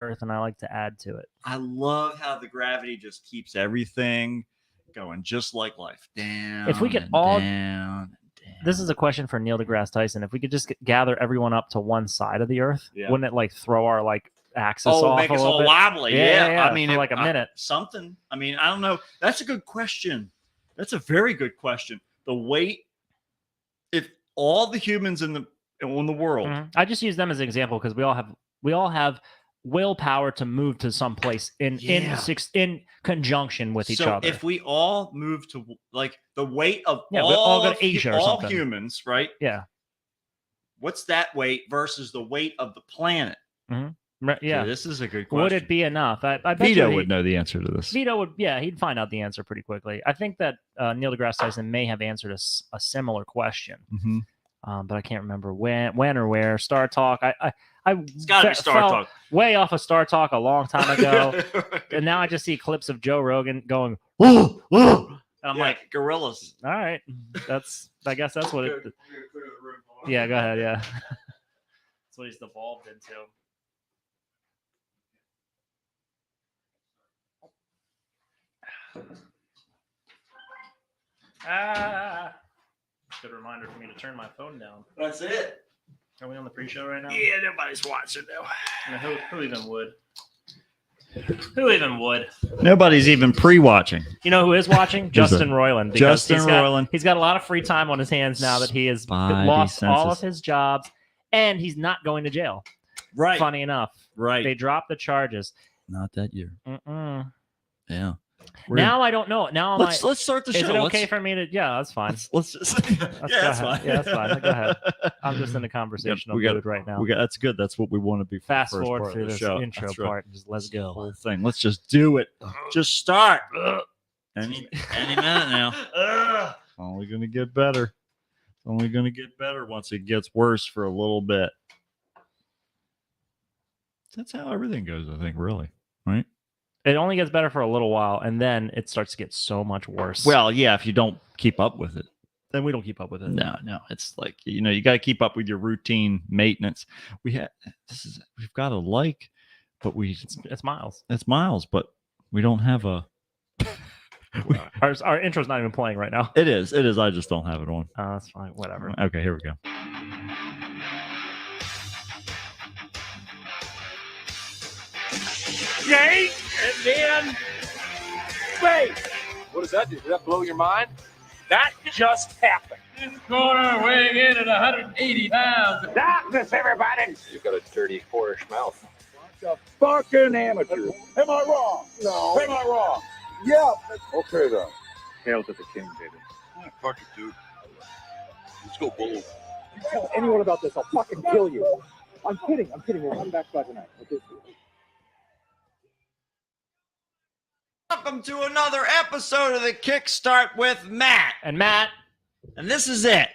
Earth, and I like to add to it. I love how the gravity just keeps everything going, just like life. Down. If we could and all- down. And down. This is a question for Neil deGrasse Tyson. If we could just gather everyone up to one side of the Earth, wouldn't it like throw our like axis off make a us little all bit? wobbly. Yeah, I mean, for like a minute. Something. I mean, I don't know. That's a good question. That's a very good question. The weight, if all the humans in the world, I just use them as an example because we all have willpower to move to some place in conjunction with each other. If we all move to like the weight of we all go to of Asia or all something. humans, right? Yeah. What's that weight versus the weight of the planet? Yeah, so this is a good question. Would it be enough? I bet Vito would know the answer to this. Vito would, he'd find out the answer pretty quickly. I think that Neil deGrasse Tyson may have answered a similar question, but I can't remember when or where. Star Talk. It's got to be Star Talk. Way off of Star Talk a long time ago, and now I just see clips of Joe Rogan going, "Whoa, whoa," and I'm like, gorillas. All right, I guess that's what it. Yeah, go ahead. Yeah, that's what he's evolved into. Good reminder for me to turn my phone down. That's it. Are we on the pre-show right now? Yeah, nobody's watching though. I mean, who even would? Who even would? Nobody's even pre-watching. You know who is watching? Justin Roiland. Justin Roiland. He's got a lot of free time on his hands now that he has lost all of his jobs, and he's not going to jail. Right. Funny enough. Right. They dropped the charges. Not that year. Yeah. Now I don't know. Now let's start the show. Is it okay for me to? Yeah, that's fine. Let's just. That's fine. Yeah, that's fine. Go ahead. I'm just in a conversational mood right now. That's good. That's what we want to be. Fast forward through this show. intro part and just let's go. The whole thing. Let's just do it. Just start. Any minute now. It's only going to get better. It's only going to get better once it gets worse for a little bit. That's how everything goes, I think, really. Right? It only gets better for a little while, and then it starts to get so much worse. Well, yeah, if you don't keep up with it. Then we don't keep up with it. No. It's like, you got to keep up with your routine maintenance. We've got a like, but it's miles. It's miles, but we don't have a. Our intro's not even playing right now. It is. I just don't have it on. Oh, that's fine. Whatever. Okay, here we go. Yay! And then, wait. What does that do? Does that blow your mind? That just happened. This corner weighing in at 180 pounds. Darkness, everybody! You've got a dirty, whorish mouth. A fucking amateur. Am I wrong? No. Am I wrong? Yeah. Okay, then. Hail to the king, baby. Fuck it, dude. Let's go bold. You tell anyone about this, I'll fucking kill you. I'm kidding. We'll come back by tonight. Okay. Welcome to another episode of the Kickstart with Matt. And Matt. And this is it.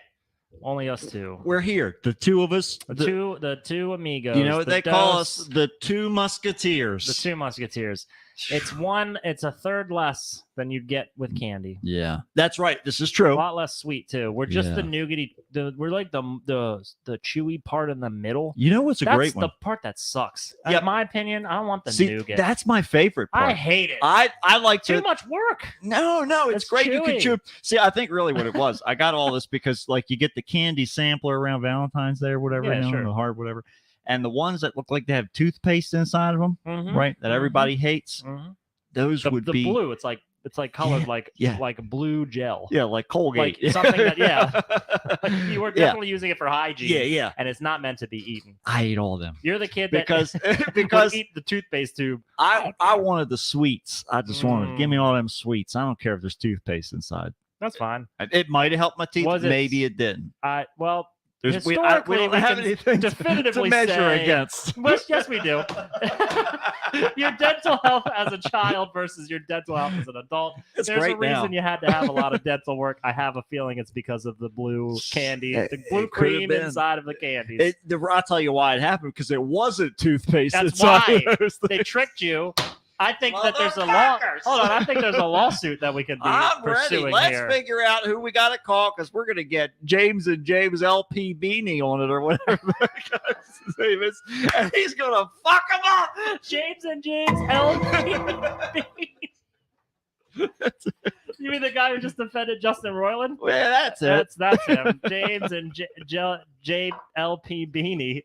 Only us two. We're here. The two of us. The two amigos. You know what they call us? The two musketeers. The two musketeers. It's a third less than you'd get with candy. Yeah. That's right. This is true. A lot less sweet too. We're just the nougaty. We're like the chewy part in the middle. You know what's a great one? That's the part that sucks. Yep. In my opinion, I don't want the nougat. That's my favorite part. I hate it. I like too much work. No, it's great. Chewy. You can chew. See, I think really what it was, I got all this because like you get the candy sampler around Valentine's Day or whatever, the hard whatever, and the ones that look like they have toothpaste inside of them, right? That everybody hates. Those would be the blue. It's like colored like blue gel. Yeah, like Colgate. Like something that you were definitely using it for hygiene. Yeah. And it's not meant to be eaten. I ate all of them. You're the kid because would eat the toothpaste tube. I wanted the sweets. I just wanted give me all them sweets. I don't care if there's toothpaste inside. That's fine. It might have helped my teeth. Maybe it didn't. We don't have anything definitively to measure against. Yes, we do. Your dental health as a child versus your dental health as an adult. There's a reason you had to have a lot of dental work. I have a feeling it's because of the blue candy, the blue cream inside of the candies. I'll tell you why it happened, because it wasn't toothpaste. That's inside why of those they tricked you. I think that there's a law. Hold on, I think there's a lawsuit that we could be I'm ready. pursuing Let's here. figure out who we got to call because we're going to get James and James LP Beanie on it or whatever his name is, and he's going to fuck him up. James and James LP. You mean the guy who just defended Justin Roiland? Yeah, that's it. That's him. James and LP Beanie.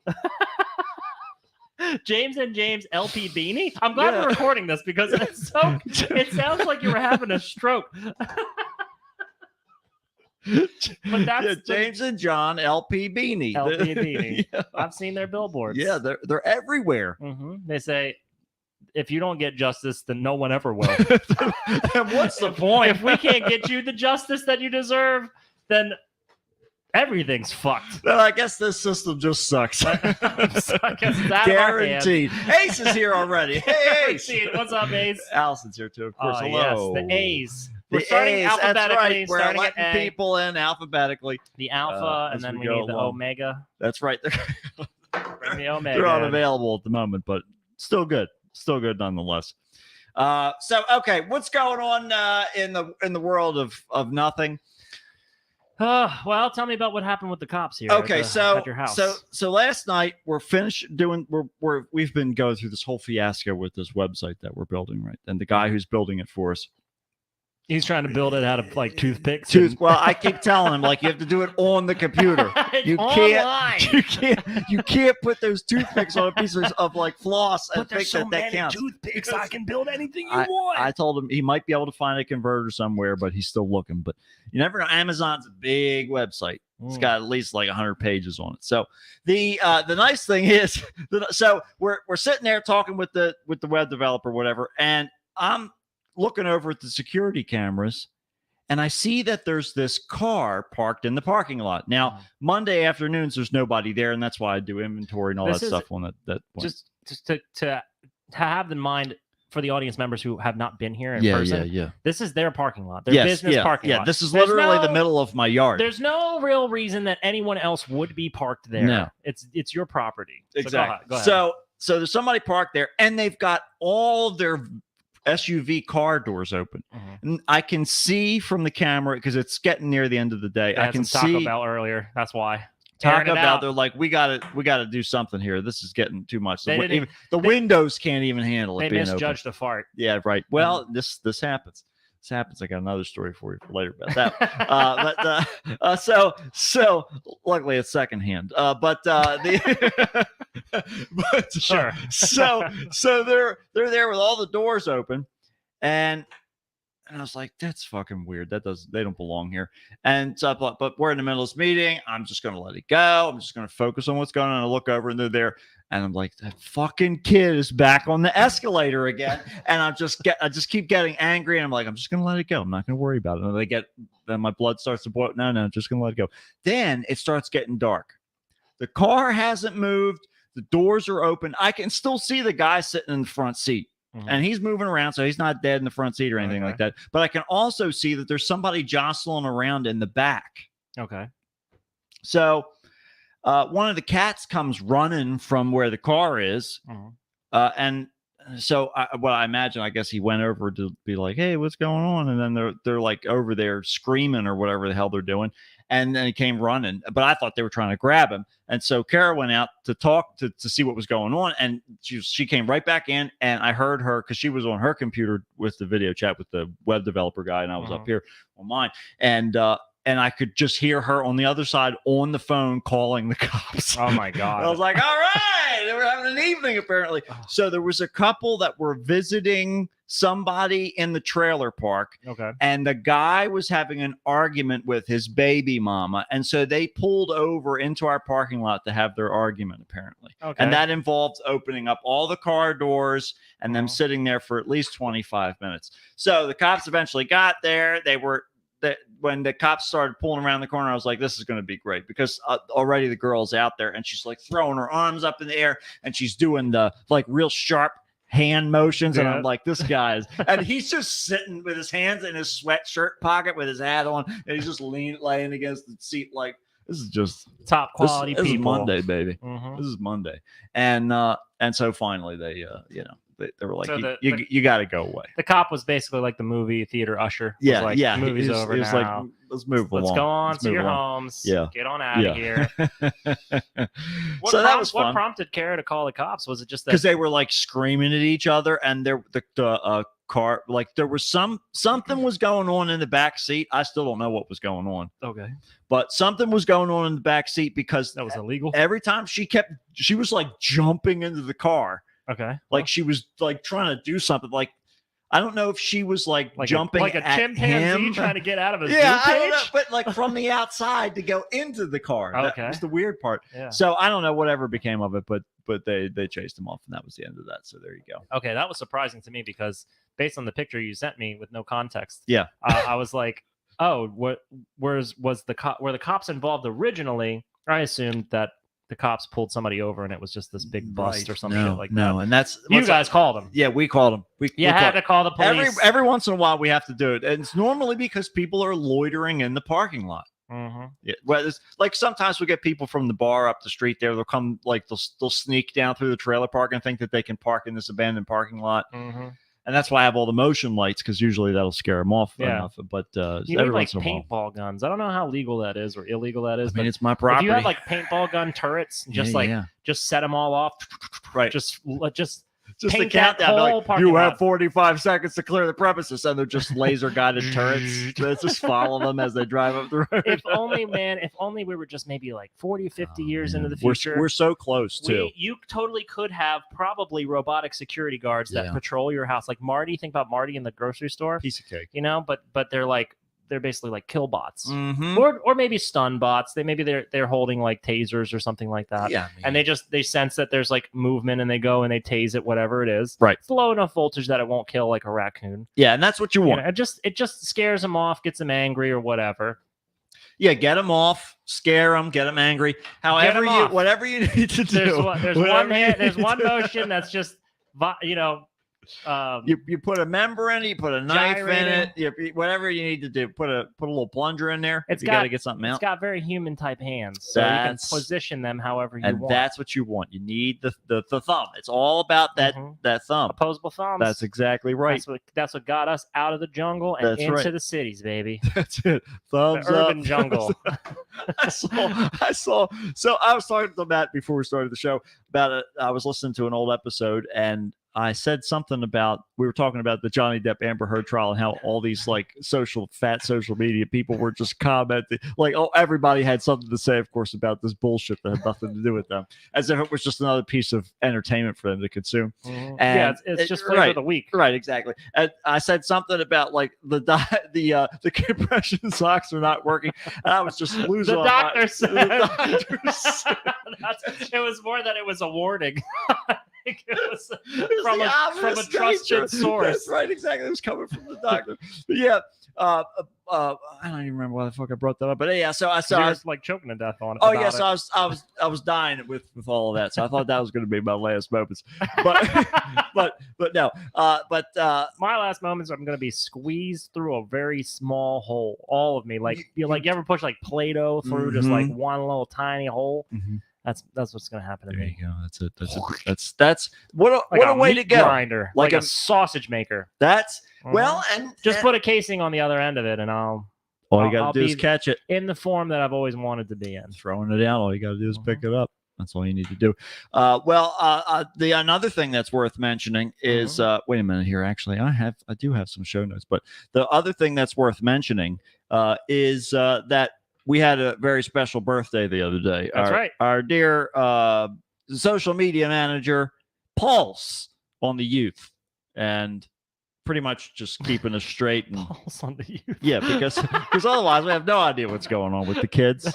James and James LP Beanie. I'm glad we're recording this because it's so. It sounds like you were having a stroke. But that's James and John LP Beanie. LP Beanie. Yeah. I've seen their billboards. Yeah, they're everywhere. Mm-hmm. They say, if you don't get justice, then no one ever will. And what's the point? If we can't get you the justice that you deserve, then everything's fucked. Well, I guess this system just sucks. I guess it's out Guaranteed. Ace is here already. Hey, Ace. What's up, Ace? Allison's here too, of course. Yes, Hello. the A's. We're starting A's, alphabetically. That's right. We're starting letting at A, people in alphabetically. the alpha, and as then we we go need the along. omega. That's right. Bring the omega. They're unavailable at the moment, but still good. Still good nonetheless. So okay, what's going on in the world of nothing? Well, tell me about what happened with the cops here. Okay, at your house. so last night we're finished doing. We've been going through this whole fiasco with this website that we're building, right? And the guy who's building it for us. He's trying to build it out of like toothpicks. Well, I keep telling him like you have to do it on the computer. You can't put those toothpicks on a piece of like floss and think that counts. Toothpicks, I can build anything you want. I told him he might be able to find a converter somewhere, but he's still looking. But you never know. Amazon's a big website. It's got at least like 100 pages on it. So the nice thing is, so we're sitting there talking with the web developer, whatever, and I'm looking over at the security cameras, and I see that there's this car parked in the parking lot. Now, Monday afternoons, there's nobody there, and that's why I do inventory and all that stuff on that point. Just to have in mind for the audience members who have not been here in person. Yeah. This is their parking lot, their business parking lot. Yeah, this is literally the middle of my yard. There's no real reason that anyone else would be parked there. No. It's your property. Exactly. Go ahead. So there's somebody parked there, and they've got all of their SUV car doors open. And I can see from the camera because it's getting near the end of the day. I can see Taco Bell earlier. That's why. Taco Bell. They're like, we got to do something here. This is getting too much. The windows can't even handle it. They misjudged a fart. Yeah, right. Well, this happens. This happens. I got another story for you for later about that. So luckily it's secondhand. Sure. So they're there with all the doors open, and I was like, that's fucking weird. They don't belong here. And so I thought, but we're in the middle of this meeting. I'm just gonna let it go. I'm just gonna focus on what's going on. I look over and they're there. And I'm like, that fucking kid is back on the escalator again. And I just keep getting angry. And I'm like, I'm just gonna let it go. I'm not gonna worry about it. And then my blood starts to boil. No, I'm just gonna let it go. Then it starts getting dark. The car hasn't moved. The doors are open. I can still see the guy sitting in the front seat. And he's moving around, so he's not dead in the front seat or anything like that. But I can also see that there's somebody jostling around in the back. Okay. So one of the cats comes running from where the car is. And so I imagine, I guess he went over to be like, hey, what's going on? And then they're like over there screaming or whatever the hell they're doing. And then he came running, but I thought they were trying to grab him. And so Kara went out to talk to see what was going on. And she came right back in, and I heard her because she was on her computer with the video chat with the web developer guy. And I was up here on mine. And I could just hear her on the other side on the phone calling the cops. Oh my God. I was like, all right, they were having an evening apparently. So there was a couple that were visiting somebody in the trailer park. Okay. And the guy was having an argument with his baby mama. And so they pulled over into our parking lot to have their argument, apparently. Okay. And that involved opening up all the car doors and them sitting there for at least 25 minutes. So the cops eventually got there. When the cops started pulling around the corner, I was like, this is going to be great because already the girl's out there and she's like throwing her arms up in the air and she's doing the like real sharp hand motions. And I'm like, this guy is, and he's just sitting with his hands in his sweatshirt pocket with his hat on. And he's just laying against the seat. Like, this is just top quality this people. Is Monday, baby. This is Monday. And so finally they they were like, So you got to go away. The cop was basically like the movie theater usher. Yeah, like, yeah. The movie's over now. Like, let's move along. Let's go on Let's to move your along. homes. Yeah. Get on out of here. So that was fun. What prompted Kara to call the cops? Was it just that because they were like screaming at each other, and the car, like there was something was going on in the back seat. I still don't know what was going on. Okay. But something was going on in the back seat because that was illegal. Every time she was like jumping into the car. Okay. Like she was like trying to do something. Like I don't know if she was like jumping like a at chimpanzee him. trying to get out of his yeah, zoo I don't cage? know, but like from the outside to go into the car. Okay. That was the weird part. Yeah. So I don't know whatever became of it, but they chased him off, and that was the end of that. So there you go. Okay, that was surprising to me because based on the picture you sent me with no context, yeah, I was like, oh, were the cops involved originally? I assumed that the cops pulled somebody over and it was just this big bust or some shit like that. No, and that's you guys called them. Yeah, we called them. We had to call the police. Every once in a while we have to do it, and it's normally because people are loitering in the parking lot. Mm-hmm. Yeah, well, it's like sometimes we get people from the bar up the street there. They'll come, like they'll sneak down through the trailer park and think that they can park in this abandoned parking lot. Mm-hmm. And that's why I have all the motion lights, because usually that'll scare them off enough. But you need like paintball guns. I don't know how legal that is or illegal that is. I mean, it's my property. If you have like paintball gun turrets, just just set them all off. Right. Just the countdown. Like, you have 45 seconds to clear the premises, and they're just laser guided turrets. Let's just follow them as they drive up the road. If only we were just maybe like 40, 50 years into the future. We're so close too. You totally could have probably robotic security guards that patrol your house. Like Marty, think about Marty in the grocery store. Piece of cake. But they're basically like kill bots, mm-hmm. or maybe stun bots. They're holding like tasers or something like that. Yeah, and they sense that there's like movement and they go and they tase it, whatever it is. Right, it's low enough voltage that it won't kill like a raccoon. Yeah, and that's what you want. It just scares them off, gets them angry or whatever. Yeah, get them off, scare them, get them angry. However whatever you need to do. There's one motion that's just you put a member in it, you put a knife in it, whatever you need to do. Put a little plunger in there. You got to get something out. It's got very human type hands, so you can position them however you want. And that's what you want. You need the thumb. It's all about that thumb. Opposable thumbs. That's exactly right. That's what got us out of the jungle and into the cities, baby. That's it. Thumbs the up. Urban jungle. I saw. So I was talking to Matt before we started the show about it. I was listening to an old episode, and I said something about, we were talking about the Johnny Depp Amber Heard trial and how all these like social media people were just commenting like, oh, everybody had something to say, of course, about this bullshit that had nothing to do with them, as if it was just another piece of entertainment for them to consume. Mm-hmm. And it's just flavor of the week. Right, exactly. And I said something about like the compression socks are not working, and I was just losing. The doctor said. It was more that it was a warning. It was from a trusted source. That's right, exactly. It was coming from the doctor. But yeah, I don't even remember why the fuck I brought that up. But yeah, so I was like choking to death on it. Oh yeah, so I was dying with all of that. So I thought that was going to be my last moments. But but no. My last moments, I'm going to be squeezed through a very small hole. All of me, like you ever push like Play-Doh through mm-hmm. just like one little tiny hole. Mm-hmm. That's what's going to happen to me. There you go. That's it. That's what a way to go. Grinder, like a sausage maker. That's well, and just put a casing on the other end of it, and all you got to do is catch it in the form that I've always wanted to be in. Throwing it out, all you got to do is pick it up. That's all you need to do. The another thing that's worth mentioning is wait a minute here. Actually, I do have some show notes, but the other thing that's worth mentioning is that we had a very special birthday the other day. That's right. Our dear social media manager, Pulse on the Youth, and pretty much just keeping us straight. And, Pulse on the Youth. Yeah, because otherwise we have no idea what's going on with the kids,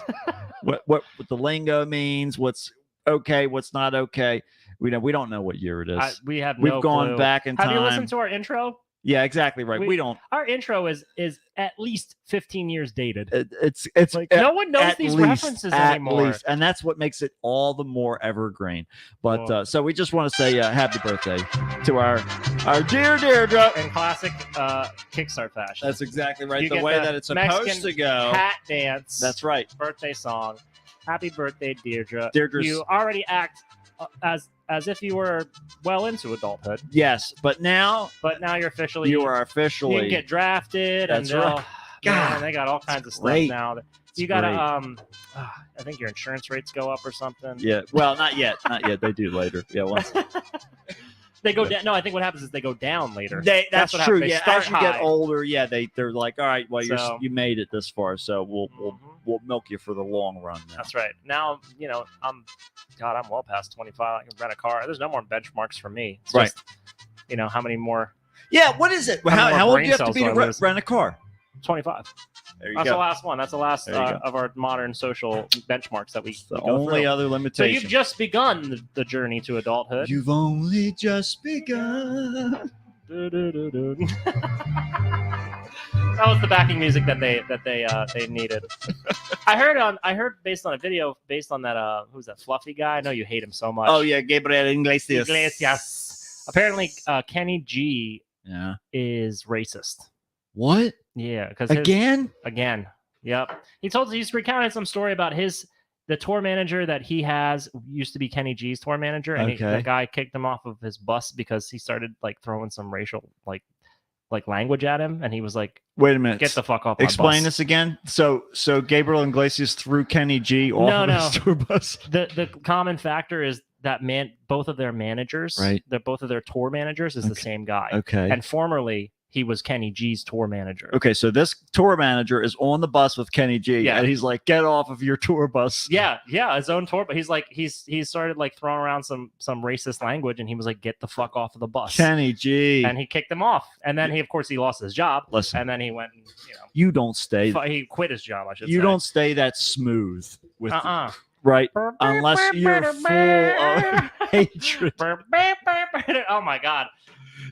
what the lingo means, what's okay, what's not okay. We don't know what year it is. We've gone back in time. Have you listened to our intro? Yeah, exactly right. We don't. Our intro is at least 15 years dated. It's like no one knows these references anymore, and that's what makes it all the more evergreen. But so we just want to say happy birthday to our dear Deirdre in classic Kickstart fashion. That's exactly right. The way that it's supposed to go. Hat dance. That's right. Birthday song. Happy birthday, Deirdre. Deirdre's- You already act as if you were well into adulthood, Yes, but now but now you're officially you are you officially. can get drafted. That's and right. God, man, they got all kinds of stuff great. now. It's You gotta great. I think your insurance rates go up or something. Yeah. Well, not yet. Not yet. They do later. Yeah. Once. They go down. No, I think what happens is they go down later. That's what true. happens. They Yeah. start As you get high. older, yeah, they're like, all right, well, So- you made it this far, so we'll Mhm. we'll milk you for the long run. Now. That's right. Now, I'm well past 25. I can rent a car. There's no more benchmarks for me. It's Right. just, how many more? Yeah. What is it? How many more How old do brain you have to cells be do to I lose? rent a car? 25. There you That's the go. last one. That's the last There you go. of our modern social benchmarks that we The go only through. other So limitation. you've just begun the journey to adulthood. You've only just begun. Du-du-du-du. That was the backing music that they needed. I heard based on a video based on that who's that fluffy guy? I know you hate him so much. Oh yeah, Gabriel Iglesias. Iglesias. Apparently, Kenny G Yeah. is racist. What? Yeah, because Again? again. Yep. He's recounted some story about the tour manager that he has used to be Kenny G's tour manager, and Okay. the guy kicked him off of his bus because he started like throwing some racial like language at him, and he was like, Wait a minute. "Get the fuck off!" My Explain bus. this again. So Gabriel Iglesias threw Kenny G off No, of no. his tour bus. The common factor is that both of their managers, Right. both of their tour managers is the Okay. same guy, Okay. and formerly he was Kenny G's tour manager. Okay, so this tour manager is on the bus with Kenny G, Yeah. and he's like, "Get off of your tour bus." Yeah, his own tour, but he's like he's started like throwing around some racist language, and he was like, "Get the fuck off of the bus," Kenny G. and he kicked him off, and then he lost his job, Listen, and then he went and you don't stay. he quit his job. I should You say. don't stay that smooth with Uh-uh. right unless you're full of hatred. Oh my god,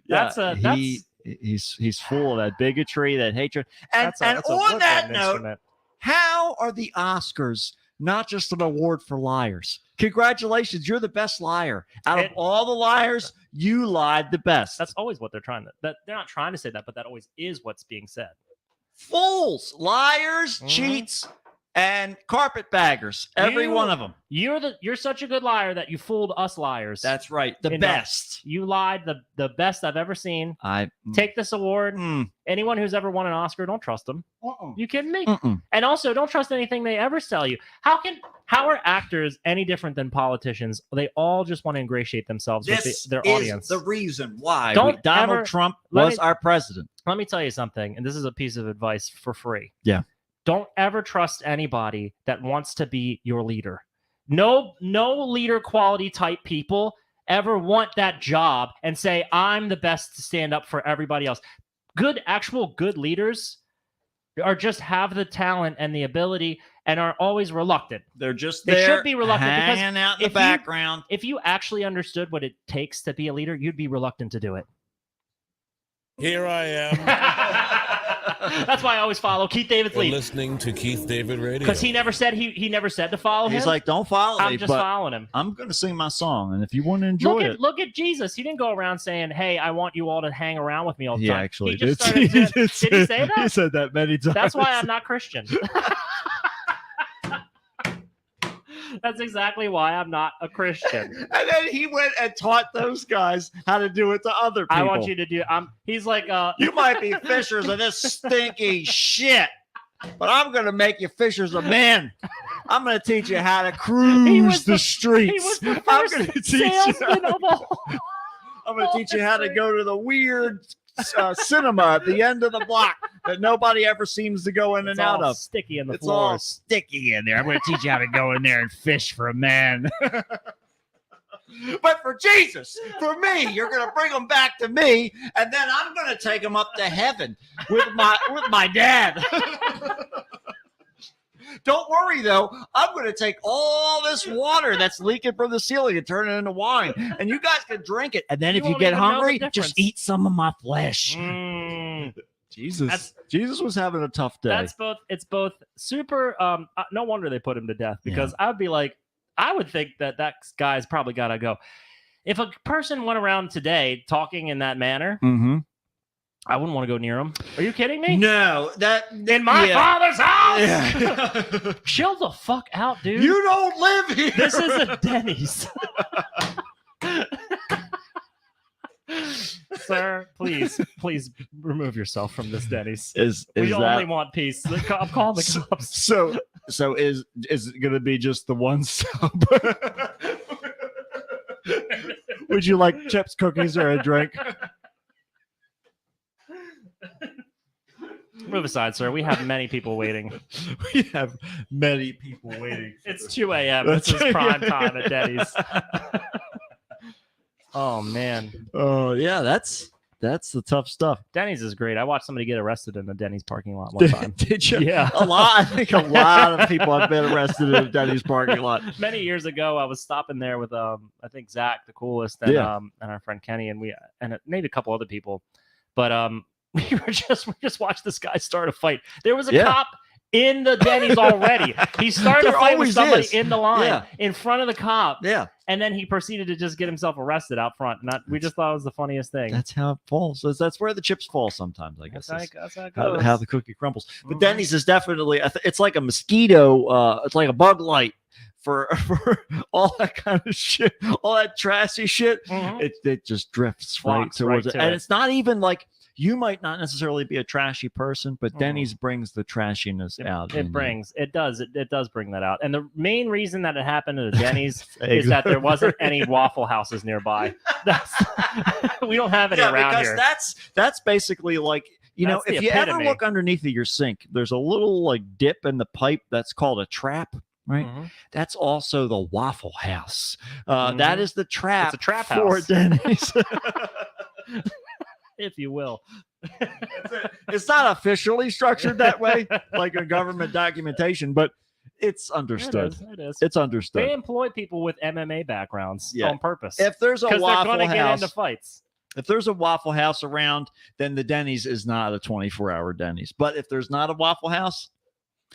that's he's full of that bigotry, that hatred, and that's a on woodwind that note, instrument. how are the Oscars not just an award for liars? Congratulations, you're the best liar. Out of all the liars, you lied the best. That's always what they're trying to. They're not trying to say that, but that always is what's being said. Fools, liars, Mhm. cheats, and carpetbaggers. Every You- one of them. You're such a good liar that you fooled us liars. That's right. The Enough. best. You lied the best I've ever seen. I Take this award. Mm. Anyone who's ever won an Oscar, don't trust them. You kidding me? Mm-mm. And also, don't trust anything they ever sell you. How are actors any different than politicians? They all just want to ingratiate themselves with their audience. the reason why Don't Donald ever- Trump let was me- our president. Let me tell you something, and this is a piece of advice for free. Yeah. Don't ever trust anybody that wants to be your leader. No leader quality type people ever want that job and say, I'm the best to stand up for everybody else. Actual good leaders are just have the talent and the ability and are always reluctant. They're just They should there, be reluctant because hanging out in the if you- background. If you actually understood what it takes to be a leader, you'd be reluctant to do it. Here I am. That's why I always follow Keith David's You're lead. listening to Keith David Radio. Because he never said he never said to follow him. He's like, don't follow me, I'm just but following him. I'm going to sing my song, and if you want to enjoy it, Look at Jesus. He didn't go around saying, "Hey, I want you all to hang around with me all the he time." actually he just did. started He to- Did he say He that? said that many times. That's why I'm not Christian. That's exactly why I'm not a Christian. And then he went and taught those guys how to do it to other people. I want you to do. He's like, You might be fishers of this stinky shit, but I'm going to make you fishers of men. I'm going to teach you how to cruise the streets. he was the I'm first going to teach you. salesman of all. I'm going to teach you how to go to the weird cinema at the end of the block that nobody ever seems to go in It's and out all of. sticky in the It's all floors. sticky in there. I'm going to teach you how to go in there and fish for a man. But for Jesus, for me, you're going to bring them back to me, and then I'm going to take them up to heaven with my dad. Don't worry, though. I'm going to take all this water that's leaking from the ceiling and turn it into wine, and you guys can drink it. And then You if you won't get even know the hungry, difference. just eat some of my flesh. Jesus. Jesus was having a tough day. It's both super. No wonder they put him to death because I would be like, I would think that guy's probably got to go. If a person went around today talking in that manner, Mm-hmm. I wouldn't want to go near them. Are you kidding me? No, that In my father's house. Yeah. Chill the fuck out, dude. You don't live here. This is a Denny's. Sir, please remove yourself from this Denny's. We only want peace. I'm calling the cops. So is it gonna be just the one sub? Would you like chips, cookies, or a drink? Move aside, sir. We have many people waiting. We have many people waiting. It's 2 a.m. This is prime time at Denny's. Oh man. Oh yeah, that's the tough stuff. Denny's is great. I watched somebody get arrested in the Denny's parking lot one time. Did you? Yeah. I think a lot of people have been arrested in a Denny's parking lot. Many years ago, I was stopping there with I think Zach, the coolest, and and our friend Kenny, and maybe a couple other people, but we just watched this guy start a fight. There was a cop in the Denny's already. He started a fight with somebody in the line in front of the cop. Yeah. And then he proceeded to just get himself arrested out front. We just thought it was the funniest thing. That's how it falls. That's where the chips fall sometimes, I guess. That's how it goes. How the cookie crumbles. But Denny's is definitely, it's like a mosquito. It's like a bug light for all that kind of shit, all that trashy shit. Mm-hmm. It just drifts right towards it. And it's not even like, you might not necessarily be a trashy person, but Denny's brings the trashiness out. It does bring that out. And the main reason that it happened at Denny's is that there wasn't any Waffle Houses nearby. We don't have any around here. That's basically like, if you ever look underneath of your sink, there's a little like dip in the pipe that's called a trap. Right, that's also the Waffle House. That is the trap. It's a trap for house. Denny's. If you will. It's not officially structured that way, like a government documentation, but it's understood. It is. It's understood. They employ people with MMA backgrounds on purpose. If there's a Waffle they're going to get into fights. If there's a Waffle House around, then the Denny's is not a 24-hour Denny's. But if there's not a Waffle House,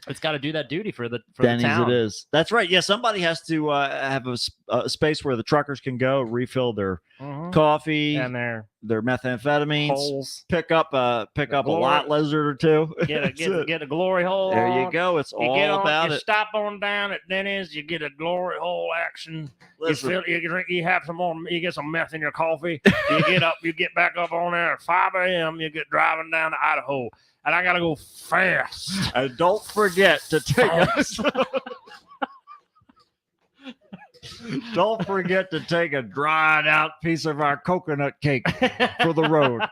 it's got to do that duty for the Denny's. Town. It is. That's right. Yeah, somebody has to have a space where the truckers can go refill their coffee and their methamphetamines. Holes. Pick up a lot lizard or two. Get a glory hole. There you go. It's all about it. Stop on down at Denny's. You get a glory hole action. You have some more. You get some meth in your coffee. You get back up on there at 5 a.m. You get driving down to Idaho. And I gotta go fast. And don't forget to take Don't forget to take a dried out piece of our coconut cake for the road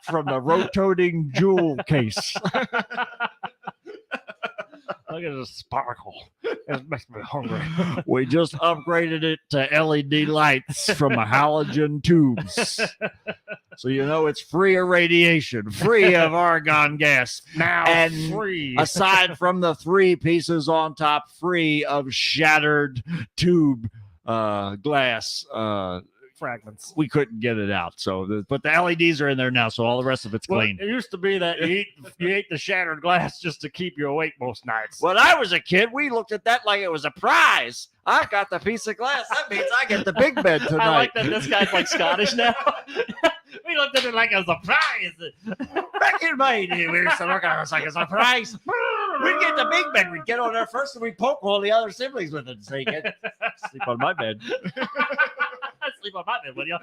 from the rotating jewel case. Look at the sparkle. It makes me hungry. We just upgraded it to LED lights from the halogen tubes. So it's free of radiation, free of argon gas. Now and free. Aside from the 3 pieces on top, free of shattered tube glass fragments. We couldn't get it out. But the LEDs are in there now, so all the rest of it's clean. It used to be that you ate the shattered glass just to keep you awake most nights. When I was a kid, we looked at that like it was a prize. I got the piece of glass. That means I get the big bed tonight. I like that this guy's like Scottish now. We looked at it like it was a prize. Back in my day, we used to look at us like it's a prize. We'd get the big bed. We'd get on there first and we'd poke all the other siblings with it. So you can sleep on my bed. Sleep on my bed, will you?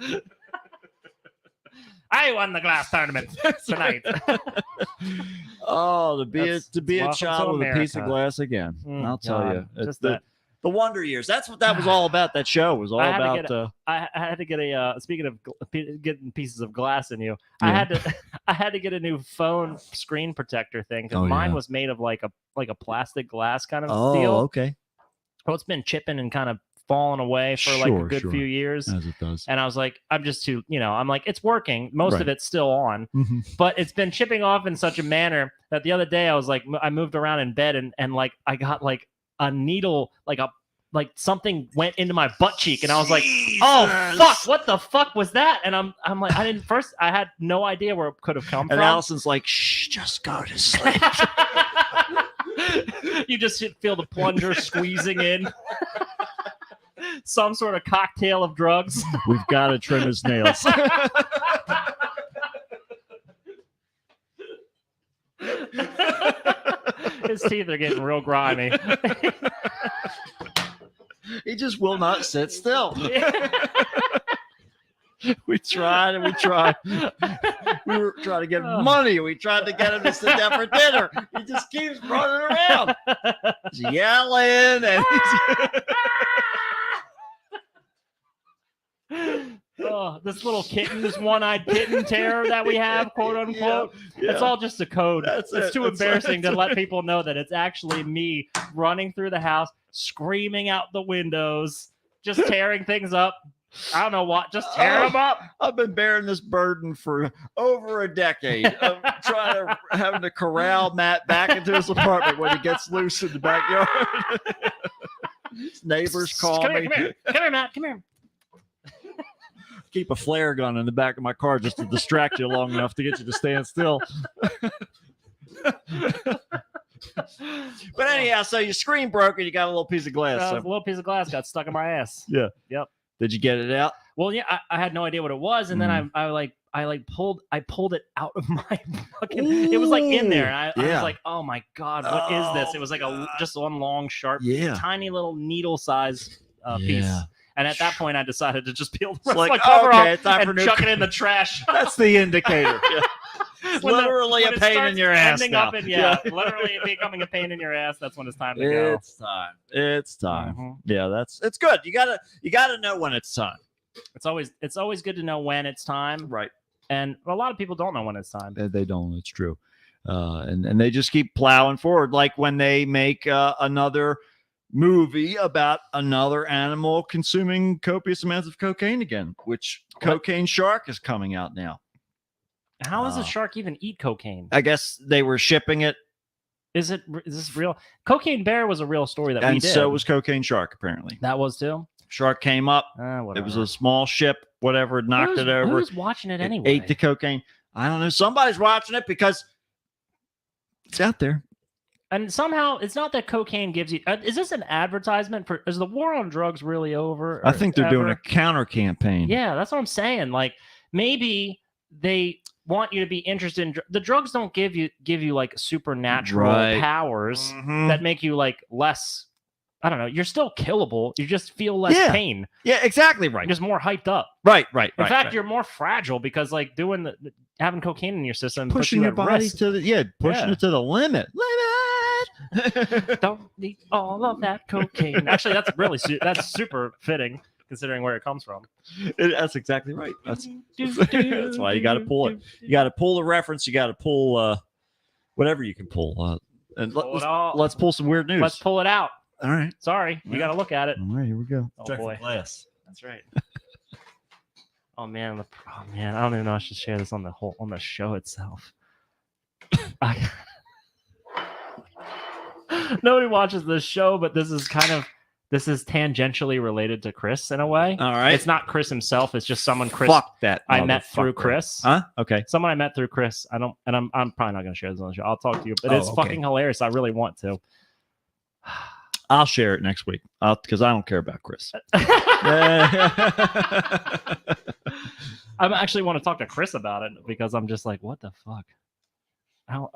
I won the glass tournament tonight. To be a child with a piece of glass again. I'll tell you. It's the Wonder Years. That's what that was all about. That show was all about. I had to get a. Speaking of getting pieces of glass in you, I had to get a new phone screen protector thing because mine was made of like a plastic glass kind of deal. Oh, okay. Well, it's been chipping and kind of falling away for like a good few years. As it does. And I was like, I'm just too, I'm like, it's working. Most of it's still on, but it's been chipping off in such a manner that the other day I was like, I moved around in bed and like I got like a needle, like something went into my butt cheek, and I was like, "Oh fuck! What the fuck was that?" And I'm like, I had no idea where it could have come from. And Allison's like, "Shh, just go to sleep." You just feel the plunger squeezing in. Some sort of cocktail of drugs. We've got to trim his nails. His teeth are getting real grimy. He just will not sit still. We tried and we tried. We were trying to get money. We tried to get him to sit down for dinner. He just keeps running around. He's yelling and this little kitten, this one-eyed kitten terror that we have, quote unquote. Yeah. It's all just a code. It's too embarrassing to it. let people know that it's actually me running through the house, screaming out the windows, just tearing things up. I don't know what, just tear them up. I've been bearing this burden for over a decade of having to corral Matt back into his apartment when he gets loose in the backyard. His neighbors call me. Come here, Matt. Come here. Keep a flare gun in the back of my car just to distract you long enough to get you to stand still. But anyhow, so your screen broke and you got a little piece of glass. A little piece of glass got stuck in my ass. Yeah. Yep. Did you get it out? Well, yeah, I had no idea what it was, and then I pulled it out of my fucking. It was like in there, and I was like, oh my god, what is this? It was like just one long, sharp, tiny little needle size piece. And at that point, I decided to just peel the rest of my cover off and chuck it in the trash. That's the indicator. It's literally a pain in your ass now. Literally becoming a pain in your ass. That's when it's time to go. It's time. Mm-hmm. Yeah, it's good. You gotta know when it's time. It's always good to know when it's time. Right. And a lot of people don't know when it's time. They don't. It's true. And they just keep plowing forward. Like when they make another movie about another animal consuming copious amounts of cocaine again, which Cocaine Shark is coming out now. How does a shark even eat cocaine? I guess they were shipping it. Is this real? Cocaine Bear was a real story that we did. And so was Cocaine Shark, apparently. That was too? Shark came up. It was a small ship, whatever, knocked it over. Who's watching it anyway? Ate the cocaine. I don't know. Somebody's watching it because it's out there. And somehow, it's not that cocaine gives you... is this an advertisement for... Is the war on drugs really over? I think they're doing a counter campaign. Yeah, that's what I'm saying. Like, maybe they want you to be interested in... The drugs don't give you like supernatural powers that make you like less... I don't know. You're still killable. You just feel less pain. Yeah, exactly right. You're just more hyped up. Right. In fact, you're more fragile because like having cocaine in your system pushing your body to the pushing it to the limit. Don't need all of that cocaine. Actually, that's really that's super fitting considering where it comes from. That's exactly right. That's why you got to pull it. You got to pull the reference. You got to pull whatever you can pull. And let's pull some weird news. Let's pull it out. All right. Sorry, you got to look at it. All right, here we go. Oh boy, glass. That's right. Oh man, I don't even know. I should share this on the show itself. Nobody watches this show, but this is tangentially related to Chris in a way. All right. It's not Chris himself. It's just someone Chris. Fuck that. I met through Chris. Huh? Okay. Someone I met through Chris. I'm probably not going to share this on the show. I'll talk to you, but it's fucking hilarious. I really want to. I'll share it next week because I don't care about Chris. I actually want to talk to Chris about it because I'm just like, what the fuck?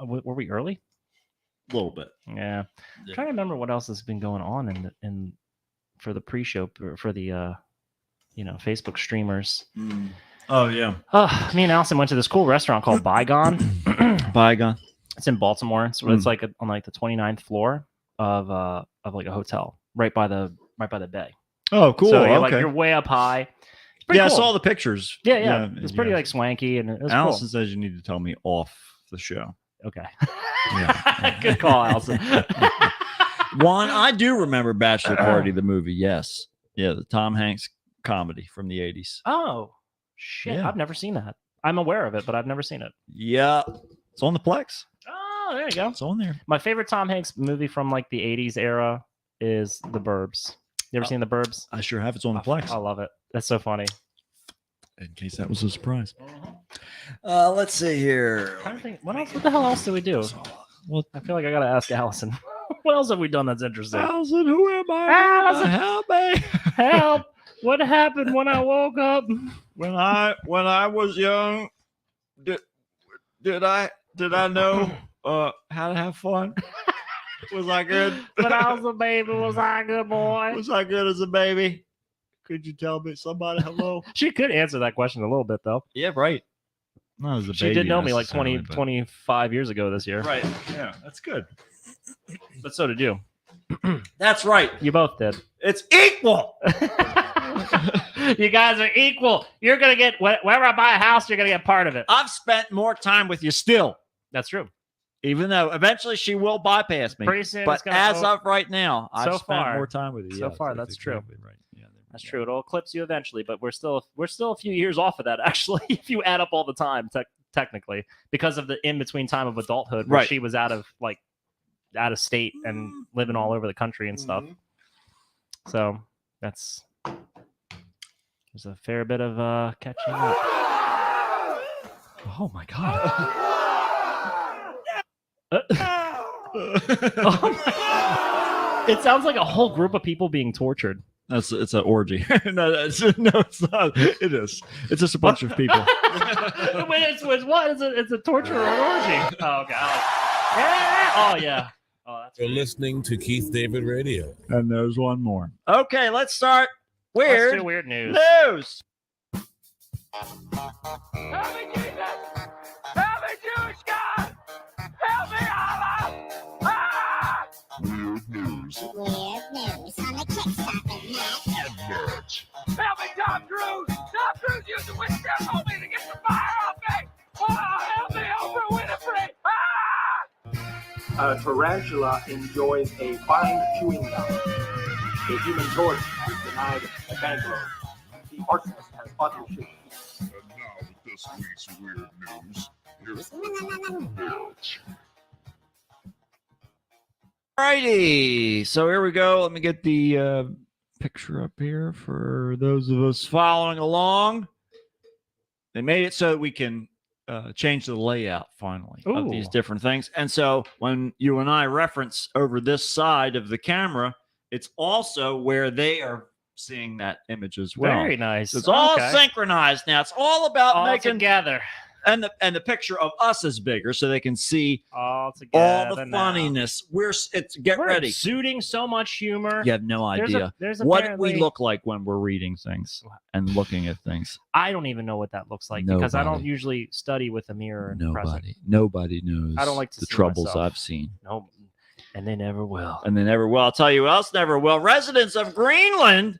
Were we early? A little bit. Yeah. I'm trying to remember what else has been going on in for the pre-show for the Facebook streamers. Oh yeah. Me and Allison went to this cool restaurant called Bygone. Bygone. It's in Baltimore. It's like on like the 29th floor of like a hotel right by the bay. Oh, cool. So you're way up high. Yeah, cool. I saw the pictures. Yeah. It's pretty like swanky and it was Allison cool. says you need to tell me off the show. Okay. Good call, Allison. One, I do remember Bachelor Party, the movie. Yes. Yeah, the Tom Hanks comedy from the 80s. Oh, shit. Yeah. I've never seen that. I'm aware of it, but I've never seen it. Yeah. It's on the Plex. Oh, there you go. It's on there. My favorite Tom Hanks movie from like the 80s era is The Burbs. You ever seen The Burbs? I sure have. It's on the Plex. I love it. That's so funny. In case that was a surprise. Let's see here. I think, what the hell else do we do? Well, I feel like I got to ask Allison. What else have we done that's interesting? Allison, who am I? Allison, help me. Help. What happened when I woke up? When I was young, did I know how to have fun? Was I good? When I was a baby, was I a good boy? Was I good as a baby? Could you tell me somebody hello? She could answer that question a little bit, though. Yeah, right. No, as a She baby did know me like 20, necessarily, but- 25 years ago this year. Right. Yeah, that's good. But so did you. That's right. You both did. It's equal. You guys are equal. You're going to get, whenever I buy a house, you're going to get part of it. I've spent more time with you still, That's true. even though eventually she will bypass me. Pretty soon it's But gonna as go- of right now, I've So spent far- more time with you. so Yeah, far, that's true. exactly right. Yeah, there we That's go. true. It'll eclipse you eventually, but we're still a few years off of that, actually, if you add up all the time, technically, because of the in-between time of adulthood where Right. she was out of state and living all over the country and stuff. So there's a fair bit of catching up. Oh my god. It sounds like a whole group of people being tortured. It's an orgy. No, it's not. It is. It's just a bunch of people. Wait, it's what? It's a torture or an orgy. Oh god. Yeah. Oh yeah. Oh, that's You're listening to Keith David Radio. And there's one more. Okay, let's start. Let's Weird do weird news. news. Help me, Jesus! Help me, Jewish God! Help me, Allah! Ah! Weird news on the Kickstarter net. Help me, Tom Cruise! Tom Cruise used the witchcraft on me to get the fire off me! Oh, help me, Oprah Winfrey! Ah! A tarantula enjoys a fine chewing gum. The Human Torch is denied a bank loan. The arsonist has other shit. And now with this week's weird news, here's Mitch. Alrighty, so here we go. Let me get the picture up here for those of us following along. They made it so that we can change the layout finally of these Ooh. different things. And so when you and I reference over this side of the camera, it's also where they are seeing that image as well. Very nice. So it's all Okay. synchronized now. It's all about all making together. and the picture of us is bigger so they can see All together. all the now. funniness. Get We're ready. exuding so much humor. You have no idea There's what apparently- we look like when we're reading things and looking at things. I don't even know what that looks like because I don't Nobody. usually study with a mirror and present. Nobody knows. I don't like to the see troubles myself. I've seen. No, and they never will. And they never will. I'll tell you who else never will. Residents of Greenland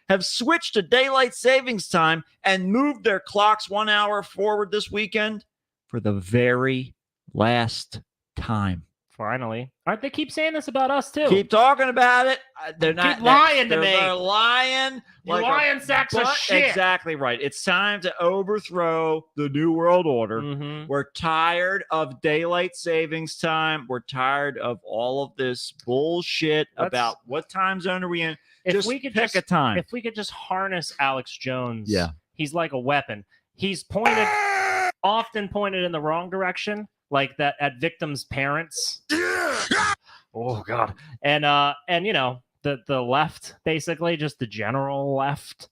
have switched to daylight savings time and moved their clocks 1 hour forward this weekend for the very last time. Finally, aren't they keep saying this about us too? Keep talking about it. They're not Keep lying to they're- me. They're lying. You like a lying sacks of butt- shit. Exactly right. It's time to overthrow the New World Order. Mhm. We're tired of daylight savings time. We're tired of all of this bullshit Let's- about what time zone are we in. If Just we could pick just a time. if we could just harness Alex Jones, Yeah. he's like a weapon. He's often pointed in the wrong direction, like that at victims' parents. Oh God, and you know the left, basically just the general left.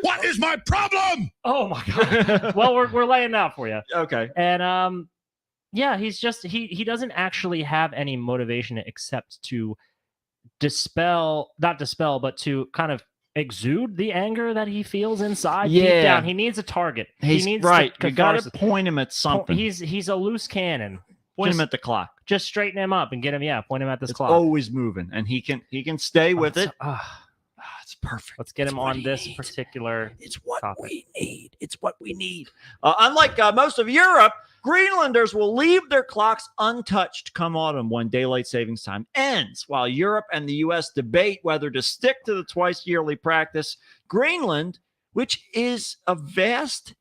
What is my problem? Oh my God. Well, we're laying out for you, Okay. and yeah, he's just he doesn't actually have any motivation except to not dispel, but to kind of exude the anger that he feels inside deep Yeah. down. He needs a target. He's he needs right. To You got catharsis. to point him at something. He's a loose cannon. Point him just- at the clock. Just straighten him up and get him. Yeah, point him at this It's clock. always moving, and he can stay with it. It's perfect. Let's get It's him what on he this needs. particular. It's what topic. we need. It's what we need. Unlike most of Europe, Greenlanders will leave their clocks untouched come autumn when daylight savings time ends. While Europe and the U.S. debate whether to stick to the twice yearly practice, Greenland, which is a vast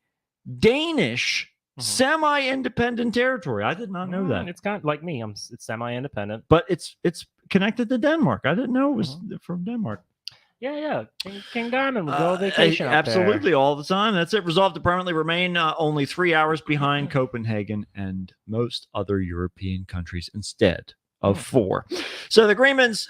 Danish semi-independent territory. I did not know that. It's kind of like me. It's semi-independent. But it's connected to Denmark. I didn't know it was from Denmark. Yeah. King Diamond will go vacation up there. Absolutely, all the time. That's it. Resolved to permanently remain only 3 hours behind Copenhagen and most other European countries instead of 4. So the Greenland's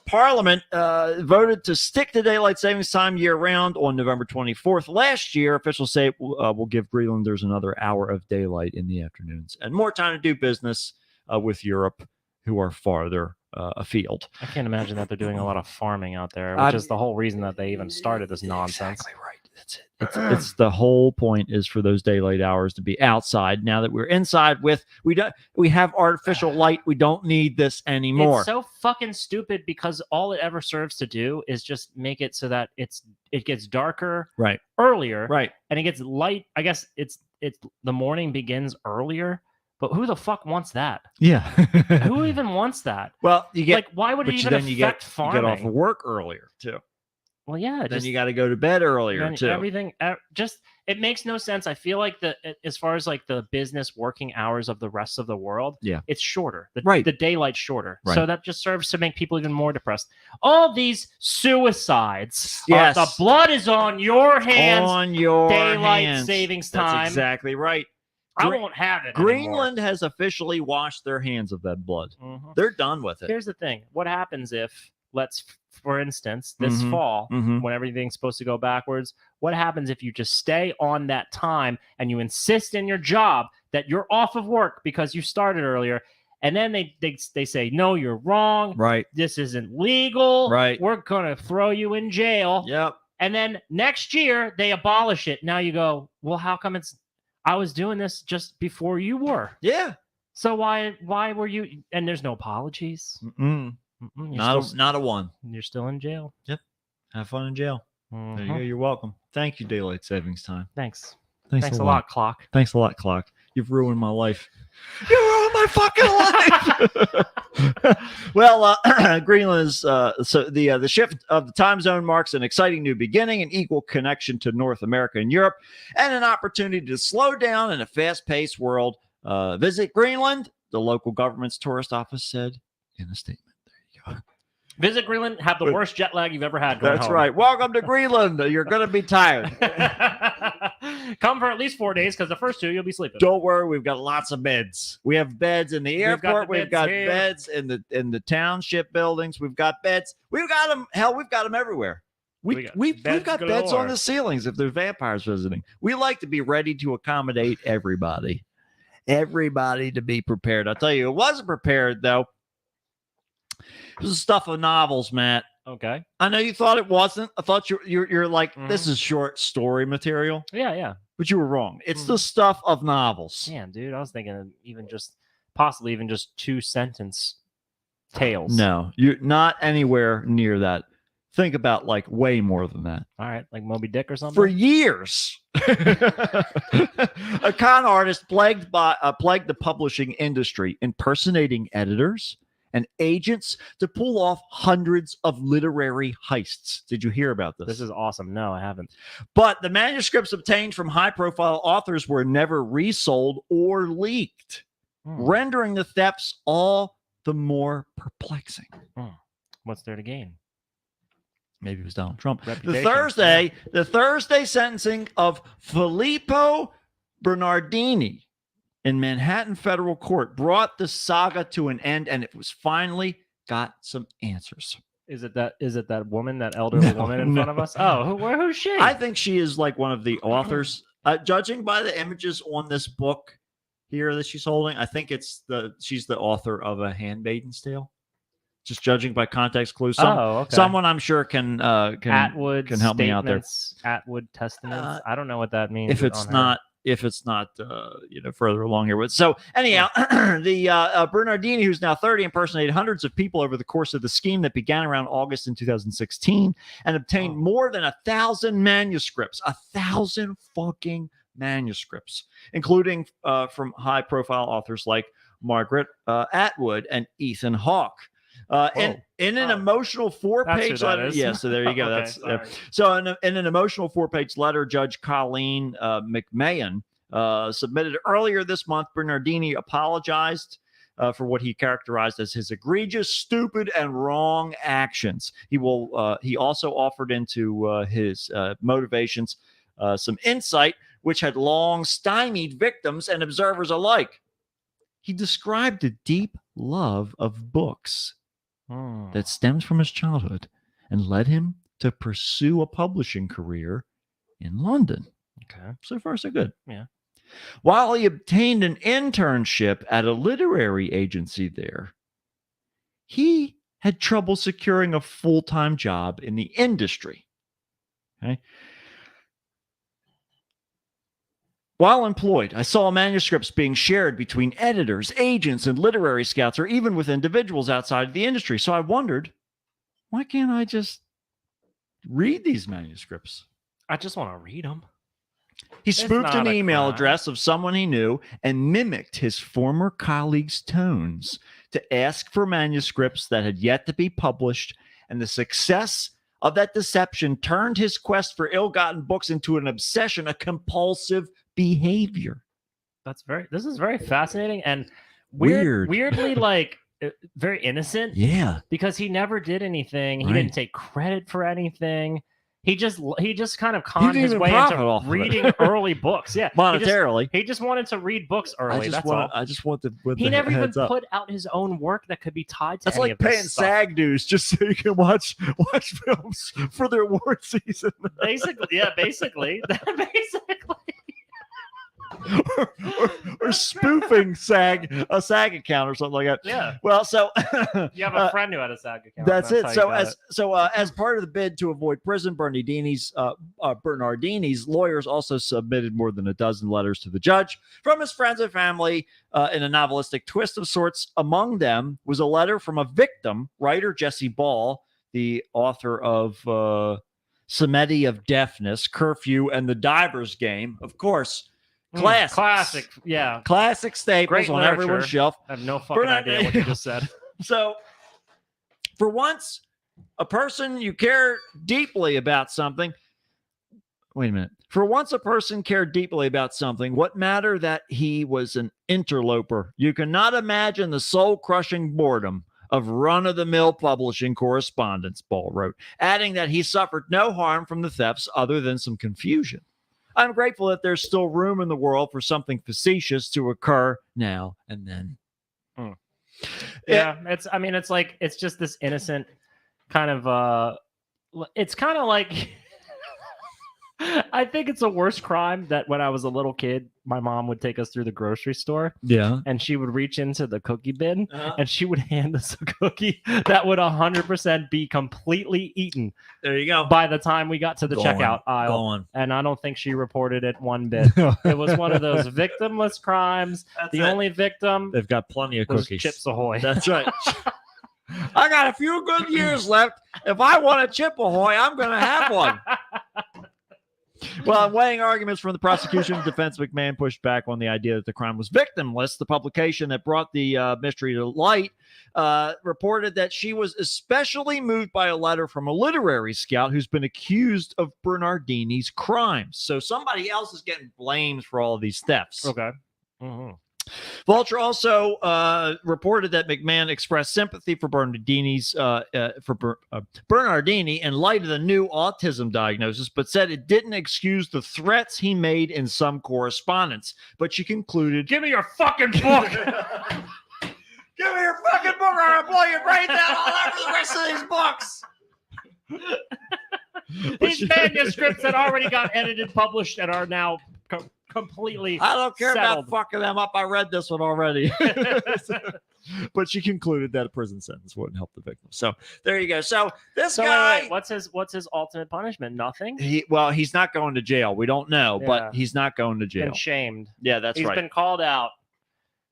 parliament voted to stick to daylight savings time year round on November 24th. Last year, officials say will give Greenlanders another hour of daylight in the afternoons and more time to do business. with Europe who are farther afield. I can't imagine that they're doing a lot of farming out there, which is the whole reason that they even started this nonsense. Exactly right. That's it. It's the whole point is for those daylight hours to be outside. Now that we're inside we have artificial light. We don't need this anymore. It's so fucking stupid because all it ever serves to do is just make it so that it gets darker earlier. Right. And it gets light. I guess it's the morning begins earlier. But who the fuck wants that? Yeah. Who even wants that? Well, you get why would it even affect farming? You get off of work earlier too. Well, yeah. Then you got to go to bed earlier too. Everything it makes no sense. I feel like as far as like the business working hours of the rest of the world, it's shorter. The daylight's shorter, so that just serves to make people even more depressed. All these suicides. Yes, the blood is on your hands. On your daylight savings time. That's exactly right. I won't have it. Greenland has officially washed their hands of that blood. Mm-hmm. They're done with it. Here's the thing. What happens if, for instance, this fall, when everything's supposed to go backwards, what happens if you just stay on that time and you insist in your job that you're off of work because you started earlier, and then they say, no, you're wrong. Right. This isn't legal. Right. We're going to throw you in jail. Yep. And then next year, they abolish it. Now you go, well, how come I was doing this just before you were. Yeah. So why were you? And there's no apologies. Not a one. You're still in jail. Yep. Have fun in jail. There you go. You're welcome. Thank you, daylight savings time. Thanks. Thanks a lot, clock. Thanks a lot, clock. You've ruined my life. You ruined my fucking life. Well, Greenland is so the shift of the time zone marks an exciting new beginning, an equal connection to North America and Europe, and an opportunity to slow down in a fast-paced world. Visit Greenland, the local government's tourist office said in a statement. There you go. Visit Greenland, have the worst jet lag you've ever had. That's home. Right. Welcome to Greenland. You're going to be tired. Come for at least 4 days because the first 2 you'll be sleeping. Don't worry, we've got lots of beds. We have beds in the airport. We've got beds in the township buildings. We've got beds. We've got them. Hell, we've got them everywhere. We've got beds on the ceilings if there's vampires visiting. We like to be ready to accommodate everybody. Everybody to be prepared. I'll tell you, it wasn't prepared though. It was the stuff of novels, Matt. Okay. I know you thought it wasn't. I thought you're like, this is short story material. Yeah. But you were wrong. It's the stuff of novels. Damn, dude. I was thinking of possibly even just 2-sentence tales. No, you're not anywhere near that. Think about like way more than that. All right, like Moby Dick or something. For years, a con artist plagued the publishing industry, impersonating editors and agents to pull off hundreds of literary heists. Did you hear about this? This is awesome. No, I haven't. But the manuscripts obtained from high-profile authors were never resold or leaked, rendering the thefts all the more perplexing. What's there to gain? Maybe it was Donald Trump. The Thursday sentencing of Filippo Bernardini in Manhattan federal court brought the saga to an end, and it was finally got some answers. Is it that woman, that elderly woman in front of us? Oh, who's she? I think she is like one of the authors. Judging by the images on this book here that she's holding, I think she's the author of A Handmaid's Tale. Just judging by context clues. Someone I'm sure can Atwood can help me out there. Atwood Testaments. I don't know what that means. If it's not further along here. So anyhow, the Bernardini, who's now 30, impersonated hundreds of people over the course of the scheme that began around August in 2016 and obtained more than 1,000 manuscripts. 1,000 fucking manuscripts, including from high-profile authors like Margaret Atwood and Ethan Hawke. In an emotional 4-page letter, so there you go. Okay, so in an emotional 4-page letter, Judge Colleen McMahon submitted earlier this month. Bernardini apologized for what he characterized as his egregious, stupid, and wrong actions. He also offered into his motivations some insight, which had long stymied victims and observers alike. He described a deep love of books that stems from his childhood and led him to pursue a publishing career in London. Okay. So far, so good. Yeah. While he obtained an internship at a literary agency there, he had trouble securing a full-time job in the industry. Okay. While employed, I saw manuscripts being shared between editors, agents, and literary scouts, or even with individuals outside of the industry. So I wondered, why can't I just read these manuscripts? I just want to read them. He spoofed an email address of someone he knew and mimicked his former colleagues' tones to ask for manuscripts that had yet to be published, and the success of that deception turned his quest for ill-gotten books into an obsession, a compulsive behavior. This is very fascinating and weirdly like very innocent. Yeah. Because he never did anything. He Right. didn't take credit for anything. He just kind of conned his didn't way profit into off of it. reading early books. Yeah. Monetarily. He just wanted to read books early. That's all. I just want the He never even heads up. put out his own work that could be tied to That's any like of this paying stuff. SAG dues just so you can watch films for their award season. Basically, yeah, basically. or spoofing a SAG account or something like that. Yeah. Well, so You have a friend who had a SAG account. that's it. how you So got as part of the bid to avoid prison, Bernardini's lawyers also submitted more than a dozen letters to the judge from his friends and family in a novelistic twist of sorts. Among them was a letter from a victim, writer Jesse Ball, the author of Samedi of Deafness, Curfew, and The Diver's Game. Of course, classic, yeah. classic staples Great on literature. everyone's shelf. I have no fucking idea what you just said. So, for once, a person you care deeply about something. Wait a minute. For once, a person cared deeply about something. What matter that he was an interloper? You cannot imagine the soul-crushing boredom of run-of-the-mill publishing correspondence, Ball wrote, adding that he suffered no harm from the thefts other than some confusion. I'm grateful that there's still room in the world for something facetious to occur now and then. Yeah, it's just this innocent kind of it's kind of like I think it's a worse crime that when I was a little kid, my mom would take us through the grocery store. Yeah. And she would reach into the cookie bin and she would hand us a cookie that would 100% be completely eaten. There you go. By the time we got to the checkout aisle. Go on. And I don't think she reported it one bit. It was one of those victimless crimes. Only victim They've got plenty of was cookies. Chips Ahoy. That's right. I got a few good years left. If I want a Chip Ahoy, I'm going to have one. Well, in weighing arguments from the prosecution and defense, McMahon pushed back on the idea that the crime was victimless. The publication that brought the mystery to light reported that she was especially moved by a letter from a literary scout who's been accused of Bernardini's crimes. So somebody else is getting blamed for all of these thefts. Okay. Mm-hmm. Vulture also reported that McMahon expressed sympathy for Bernardini in light of the new autism diagnosis, but said it didn't excuse the threats he made in some correspondence. But she concluded, "Give me your fucking book." Give me your fucking book or I'll blow your brains out all over the rest of these books. These manuscripts that already got edited, published, and are now completely I don't care settled. about fucking them up. I read this one already. But she concluded that a prison sentence wouldn't help the victim. So there you go. So this guy, wait, what's his ultimate punishment? Nothing. He's not going to jail. We don't know, but he's not going to jail. Been shamed. Yeah, that's right. He's been called out.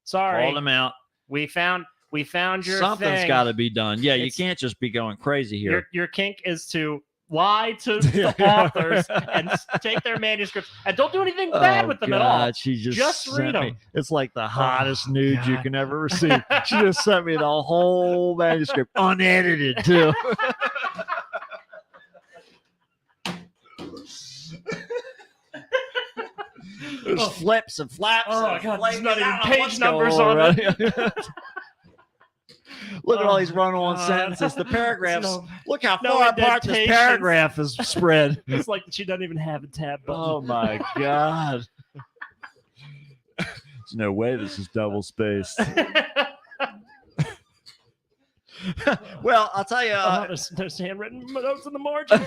Sorry. Called him out. We found your Something's thing. got to be done. Yeah, you can't just be going crazy here. Your kink is to lie to the authors and take their manuscripts and don't do anything bad with them at all. She just read sent me- them. It's like the hottest nude you God. can ever receive. She just sent me the whole manuscript, unedited too. There's flips and flaps. Oh my and God, flames. there's not I even don't know page what's going numbers on it. Look at all these run-on God. sentences. The paragraphs. Look how no far apart this indentations. paragraph is spread. It's like she doesn't even have a tab button. Oh my God. There's no way this is double spaced. Well, I'll tell you. There's handwritten notes in the margin.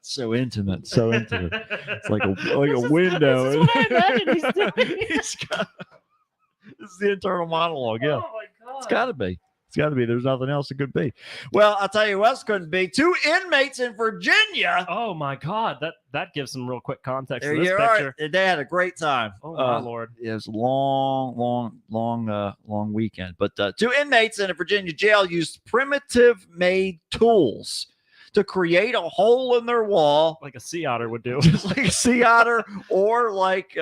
So intimate. So intimate. It's like a window. This is what I imagine he's doing. This is the internal monologue. Yeah. Oh my God. It's got to be. It's got to be. There's nothing else it could be. Well, I'll tell you what else couldn't be. 2 inmates in Virginia. Oh my God. That gives some real quick context There to this you picture. are. They had a great time. Oh my Lord. It was a long weekend. But 2 inmates in a Virginia jail used primitive-made tools to create a hole in their wall, Like a sea otter would do. just like a sea otter, or like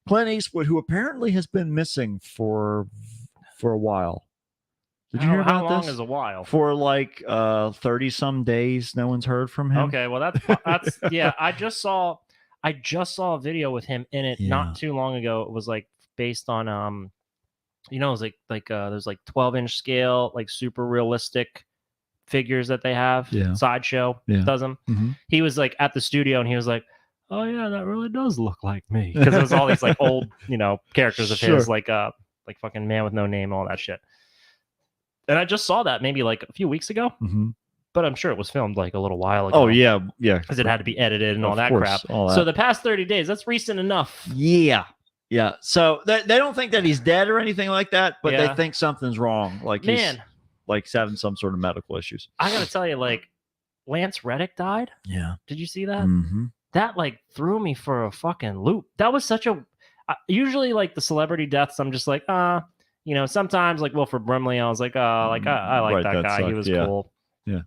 Clint Eastwood, who apparently has been missing for a while. Did you hear about how long this? is a while? For like 30 some days, no one's heard from him. Okay, well that's yeah. I just saw a video with him in it not too long ago. It was like based on it was like there's like 12-inch scale, like super realistic figures that they have. Yeah. Sideshow does them. Mm-hmm. He was like at the studio and he was like, "Oh yeah, that really does look like me," because it was all these like old characters of his, like fucking Man with No Name, all that shit. And I just saw that maybe like a few weeks ago, but I'm sure it was filmed like a little while ago. Oh yeah, because it had to be edited and all that course, crap. all that. So the past 30 days, that's recent enough. Yeah. So they don't think that he's dead or anything like that, but Yeah. they think something's wrong. Like he's like having some sort of medical issues. I gotta tell you, like Lance Reddick died. Yeah. Did you see that? Mm-hmm. That like threw me for a fucking loop. That was such a. Usually, like the celebrity deaths, I'm just like, sometimes like Wilford Brimley, I was like, I like Right, that guy. sucked. He was Yeah. cool. Yeah.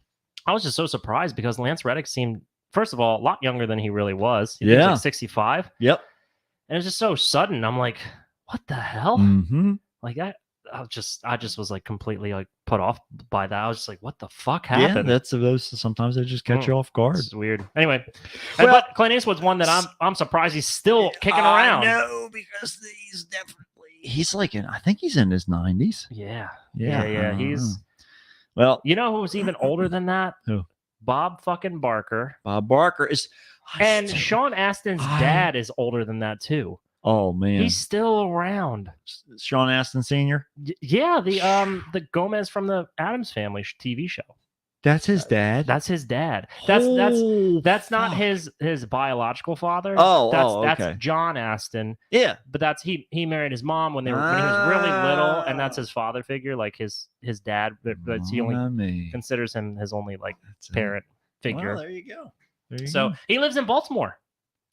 I was just so surprised because Lance Reddick seemed, first of all, a lot younger than he really was. He was Yeah. like 65. Yep. And it was just so sudden. I'm like, what the hell? Mm-hmm. Like I just was like completely like put off by that. I was just like, what the fuck Yeah, happened? that's those. Sometimes they just catch you off guard. It's weird. Anyway, Well- but Clint Eastwood's one that I'm surprised he's still kicking around. No, because he's like I think he's in his 90s. Yeah. Yeah. He's Well, you know who's even older than that? Who? Bob fucking Barker. Bob Barker is, And Sean Astin's dad is older than that too. oh man, He's still around. Sean Astin Sr. Yeah, the Gomez from the Addams Family TV show. That's his dad. That's his dad. Oh, That's not fuck. his biological father. Oh, that's okay. John Astin. Yeah. But that's he married his mom when he was really little, and that's his father figure, like his dad. But he only considers him his only like parent figure. Well, there you go. So he lives in Baltimore.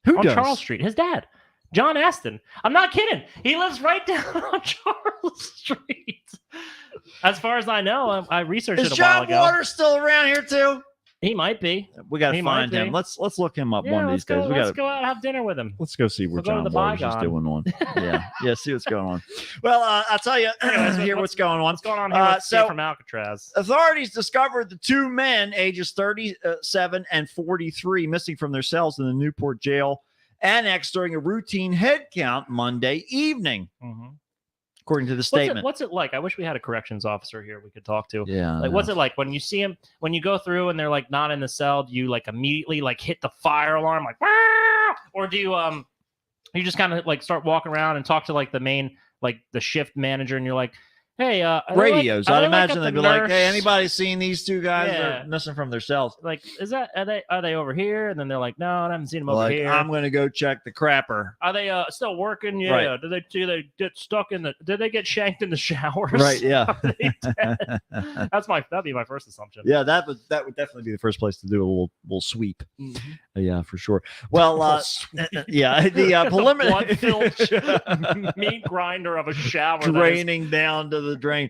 Who on does? Charles Street. His dad, John Astin. I'm not kidding. He lives right down on Charles Street. As far as I know, I researched Is it a while John ago. Waters still around here too? He might be. We got He to might find be. him. Let's look him up Yeah, one of let's these days. go. Let's go out and have dinner with him. Let's go see where We'll go to John the Waters is Bygone. doing one. Yeah, see what's going on. Well, I'll tell you here what's going on. What's going on here with Steve from Alcatraz? Authorities discovered the 2 men, ages 37 and 43, missing from their cells in the Newport jail annex during a routine head count Monday evening, according to the statement. What's it like? I wish we had a corrections officer here we could talk to. Yeah. Like, what's it like when you see him, when you go through and they're like not in the cell, do you like immediately like hit the fire alarm, like, "Wah!" Or do you just kind of like start walking around and talk to like the main, like the shift manager, and you're like, hey, radios? I'd imagine they'd be like, hey, anybody? anybody seen these 2 guys? Yeah. They're missing from their cells. Like, are they over here? And then they're like, no, I haven't seen them over Like, here. I'm going to go check the crapper. Are they still working? Yeah. Right. Do they get stuck in the? Did they get shanked in the showers? Right, yeah. Are they dead? That'd be my first assumption. Yeah, that would definitely be the first place to do a little sweep. Mm-hmm. Yeah, for sure. Well, yeah, the preliminary blood-filled meat grinder of a shower draining down to the drain.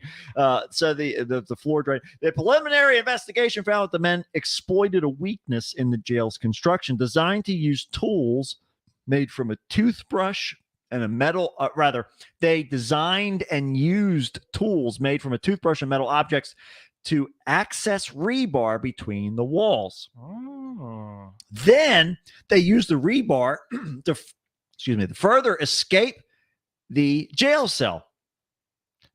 So the floor drain. The preliminary investigation found that the men exploited a weakness in the jail's construction, designed to use tools made from a toothbrush and a metal. They designed and used tools made from a toothbrush and metal objects to access rebar between the walls. Oh. Then they used the rebar to further escape the jail cell.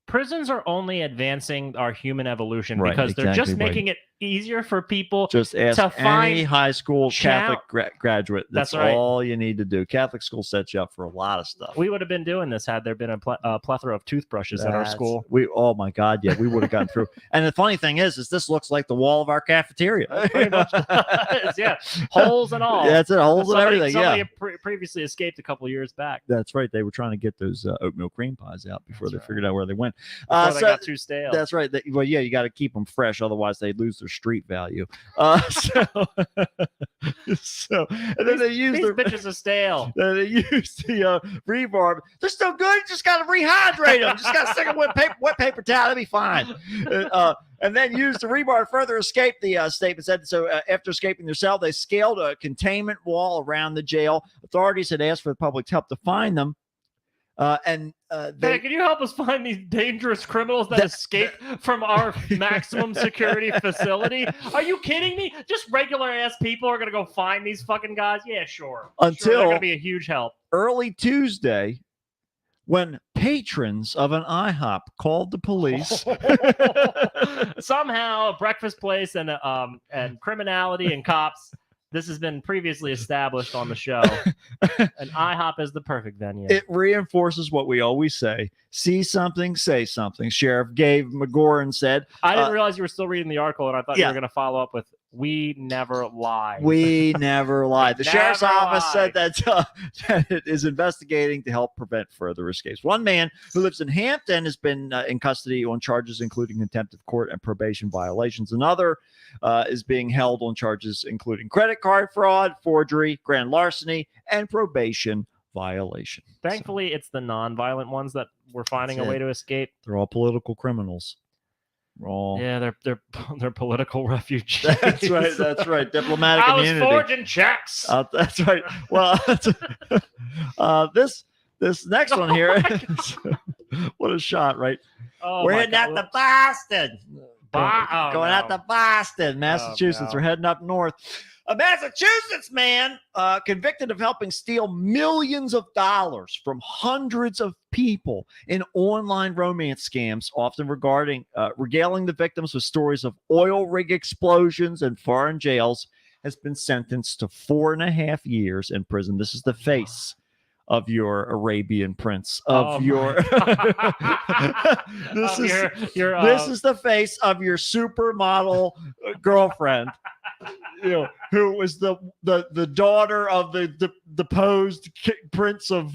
Prisons are only advancing our human evolution Right, because they're just exactly right. making it easier for people Just ask to find any high school Catholic graduate. That's That's right. all you need to do. Catholic school sets you up for a lot of stuff. We would have been doing this had there been a plethora of toothbrushes at our school. Oh my God, yeah, we would have gotten through. And the funny thing is this looks like the wall of our cafeteria. Pretty much does, yeah, holes and all. Yeah, that's it, holes and everything. Somebody Yeah, previously escaped a couple of years back. that's right. They were trying to get those oatmeal cream pies out before they figured out where they went. Before they got too stale. That's right. Well, yeah, you got to keep them fresh, otherwise they lose their street value. So and then they use These the bitches are stale. They use the rebarb. They're still good. You just got to rehydrate them. Just got to stick them with wet paper towel. That'll be fine. And then use the rebar to further escape. The statement said so. After escaping their cell, they scaled a containment wall around the jail. Authorities had asked for the public's help to find them. Hey, can you help us find these dangerous criminals that escaped from our maximum security facility? Are you kidding me? Just regular ass people are gonna go find these fucking guys? Yeah, sure. Until they're gonna be a huge help. Early Tuesday, when patrons of an IHOP called the police. Somehow, a breakfast place and criminality and cops. This has been previously established on the show. And IHOP is the perfect venue. It reinforces what we always say. See something, say something. Sheriff Gabe McGoran said. I didn't realize you were still reading the article, and I thought you were going to follow up with, "We never lie." We never lie. The sheriff's office lie. said that it is investigating to help prevent further escapes. One man who lives in Hampton has been in custody on charges including contempt of court and probation violations. Another is being held on charges including credit card fraud, forgery, grand larceny, and probation violation. Thankfully, it's the non-violent ones that we're finding a way to escape. They're all political criminals. Yeah, they're political refugees. That's right. That's right. Diplomatic immunity. I was forging checks. That's right. Well, this next one here. What a shot, right? Oh, we're heading out to Boston. Going out to Boston, Massachusetts. We're heading up north. A Massachusetts man convicted of helping steal millions of dollars from hundreds of people in online romance scams, often regaling the victims with stories of oil rig explosions and foreign jails, has been sentenced to 4.5 years in prison. This is the face of your Arabian Prince, this is the face of your supermodel girlfriend, who was the daughter of the deposed Prince of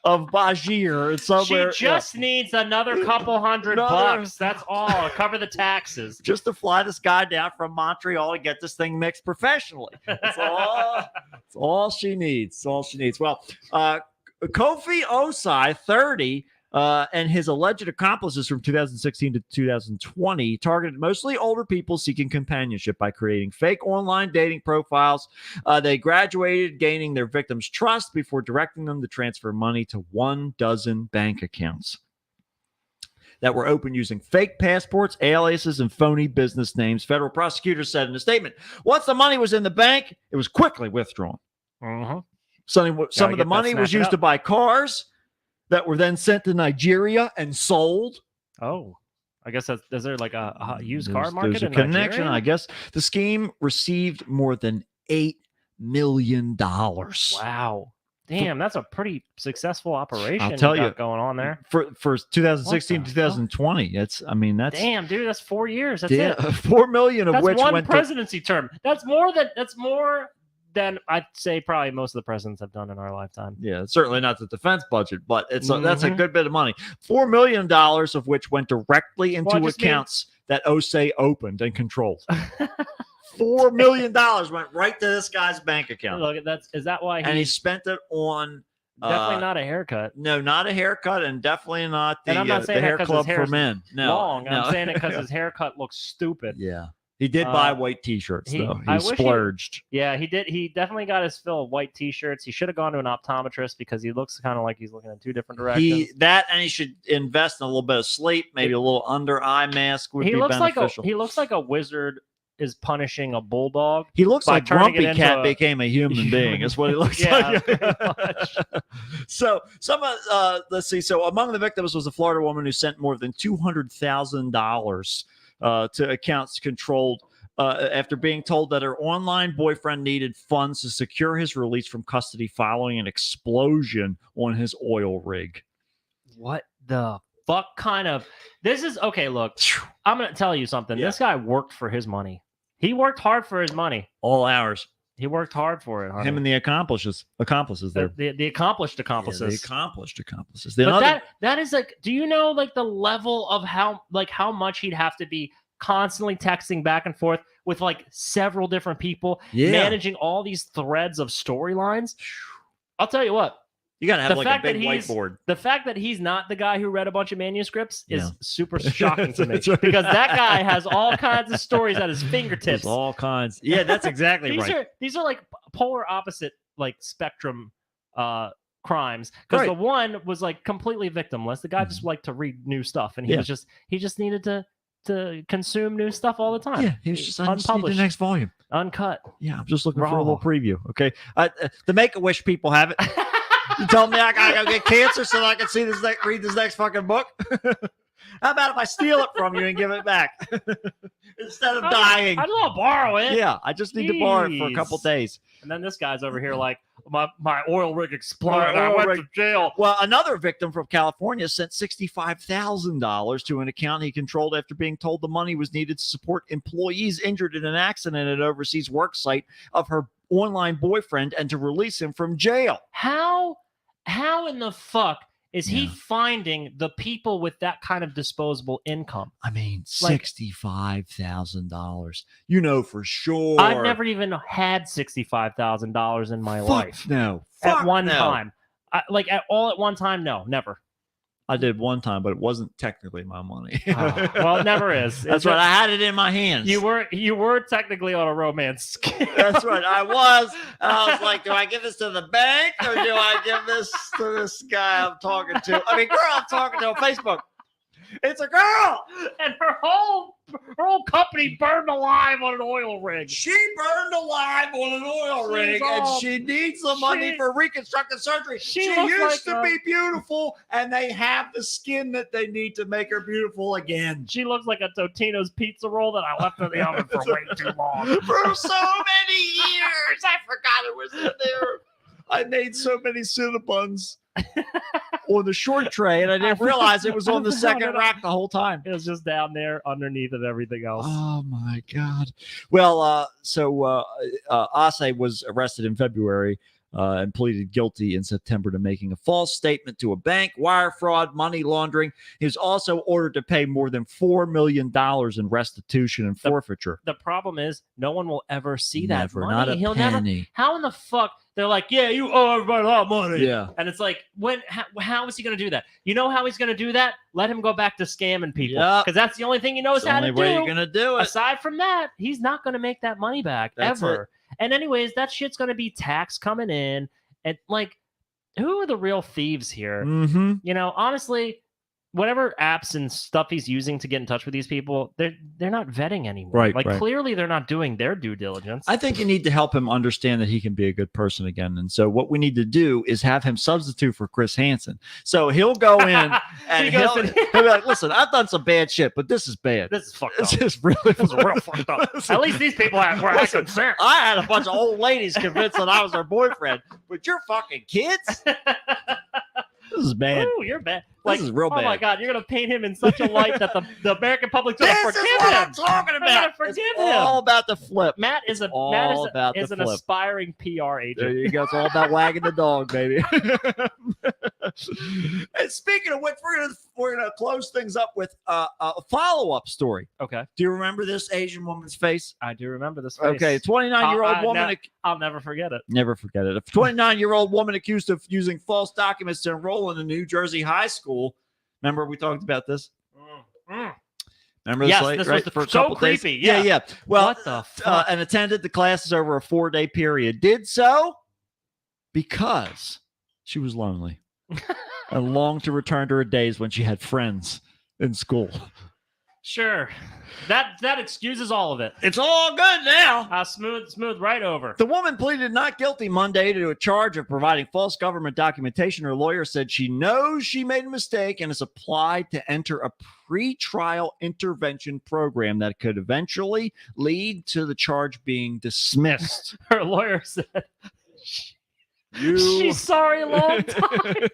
Bashir. Somewhere, she just needs another couple hundred bucks. That's all. Cover the taxes. Just to fly this guy down from Montreal to get this thing mixed professionally. That's all she needs. That's all she needs. Well, Kofi Osai, 30, and his alleged accomplices from 2016 to 2020 targeted mostly older people seeking companionship by creating fake online dating profiles. They graduated, gaining their victims' trust before directing them to transfer money to 12 bank accounts that were opened using fake passports, aliases, and phony business names. Federal prosecutors said in a statement, once the money was in the bank, it was quickly withdrawn. Some of the money was used to buy cars that were then sent to Nigeria and sold. Oh, I guess is there like a used car market? There's a connection, Nigeria? I guess. The scheme received more than $8 million. Wow. Damn, that's a pretty successful operation. I'll tell you, going on there for 2016 to 2020. That's damn, dude. That's 4 years. That's it. 4 million of which one went presidency term. That's more than I'd say probably most of the presidents have done in our lifetime. Yeah, it's certainly not the defense budget, but that's a good bit of money. $4 million of which went directly into accounts that Osei opened and controlled. $4 million went right to this guy's bank account. Look, is that why he spent it on definitely not a haircut. No, not a haircut, and definitely not the, and I'm not saying the hair club for men. No, long. I'm saying it because his haircut looks stupid. Yeah. He did buy white T-shirts, though. He splurged. He did. He definitely got his fill of white T-shirts. He should have gone to an optometrist because he looks kind of like he's looking in two different directions. And he should invest in a little bit of sleep, maybe a little under eye mask would be beneficial. He looks like a wizard is punishing a bulldog. He looks like Grumpy Cat became a human being. Is what he looks like. Much. So let's see. So among the victims was a Florida woman who sent more than $200,000 to accounts controlled after being told that her online boyfriend needed funds to secure his release from custody following an explosion on his oil rig. What the fuck kind of... This is... Okay, look. I'm going to tell you something. Yeah. This guy worked for his money. He worked hard for his money. All hours. He worked hard for it. Honey. Him and the accomplices there. The accomplished accomplices. Yeah, the accomplished accomplices. But that is like, do you know like the level of how much he'd have to be constantly texting back and forth with like several different people, managing all these threads of storylines? I'll tell you what. You got to have like a big whiteboard. The fact that he's not the guy who read a bunch of manuscripts is super shocking to me because that guy has all kinds of stories at his fingertips. There's all kinds. Yeah, that's exactly right. These are like polar opposite like spectrum crimes because the one was like completely victimless. The guy just liked to read new stuff and he just needed to consume new stuff all the time. Yeah, he was just unpublished. The next volume, uncut. Yeah, I'm just looking for a little preview. Okay, the Make-A-Wish people have it. You told me I gotta go get cancer so I can see read this next fucking book. How about if I steal it from you and give it back instead of dying? I just want to borrow it. Yeah, I just need to borrow it for a couple days. And then this guy's over here like, my oil rig exploded. I went to jail. Well, another victim from California sent $65,000 to an account he controlled after being told the money was needed to support employees injured in an accident at an overseas work site of her online boyfriend and to release him from jail. How in the fuck is he finding the people with that kind of disposable income? I mean, $65,000. You know for sure. I've never even had $65,000 in my life. No. At one time. At one time, no, never. I did one time, but it wasn't technically my money. Well, it never is. That's right. I had it in my hands. You were technically on a romance scam. That's right. I was. And I was like, do I give this to the bank or do I give this to this guy I'm talking to? I mean, girl I'm talking to on Facebook. It's a girl. And her whole company burned alive on an oil rig. She burned alive on an oil rig, and she needs the money for reconstructive surgery. She used to be beautiful, and they have the skin that they need to make her beautiful again. She looks like a Totino's pizza roll that I left in the oven for way too long. For so many years. I forgot it was in there. I made so many Cinnabons on the short tray, and I didn't realize it was on the second rack the whole time. It was just down there underneath of everything else. Oh my God. Well, Ase was arrested in February and pleaded guilty in September to making a false statement to a bank, wire fraud, money laundering. He was also ordered to pay more than $4 million in restitution and forfeiture. The problem is no one will ever see that money. Not a penny. How in the fuck? They're like, yeah, you owe everybody a lot of money. Yeah. And it's like, how is he going to do that? You know how he's going to do that? Let him go back to scamming people. Because that's the only thing he knows how to do. The only way you're going to do it. Aside from that, he's not going to make that money back ever. And anyways, that shit's going to be tax coming in. And like, who are the real thieves here? Mm-hmm. You know, honestly, whatever apps and stuff he's using to get in touch with these people, they're not vetting anymore. Right. Clearly they're not doing their due diligence. I think you need to help him understand that he can be a good person again. And so what we need to do is have him substitute for Chris Hansen. So he'll go in and he'll be like, listen, I've done some bad shit, but this is bad. This is fucked up. This is real fucked up. At least these people were acting fair. I had a bunch of old ladies convinced that I was their boyfriend, but you're fucking kids? This is bad. Ooh, you're bad. This is real bad. Oh my God, you're gonna paint him in such a light that the American public's gonna forgive him. This is what I'm talking about. Forgive it's him. All about the flip. Matt is an aspiring PR agent. There you go. It's all about wagging the dog, baby. And speaking of which, we're gonna close things up with a follow-up story. Okay. Do you remember this Asian woman's face? I do remember this face. Okay, 29-year-old woman. I'll never forget it. Never forget it. A 29-year-old woman accused of using false documents to enroll in a New Jersey high school. Remember we talked about this? Remember this? Yes, this right? was For a so couple creepy. Days? Yeah. Well, what the fuck? And attended the classes over a 4-day period. Did so because she was lonely and longed to return to her days when she had friends in school. Sure. That excuses all of it. It's all good now. Smooth right over. The woman pleaded not guilty Monday to a charge of providing false government documentation. Her lawyer said she knows she made a mistake and has applied to enter a pre-trial intervention program that could eventually lead to the charge being dismissed. Her lawyer said she's sorry a long time.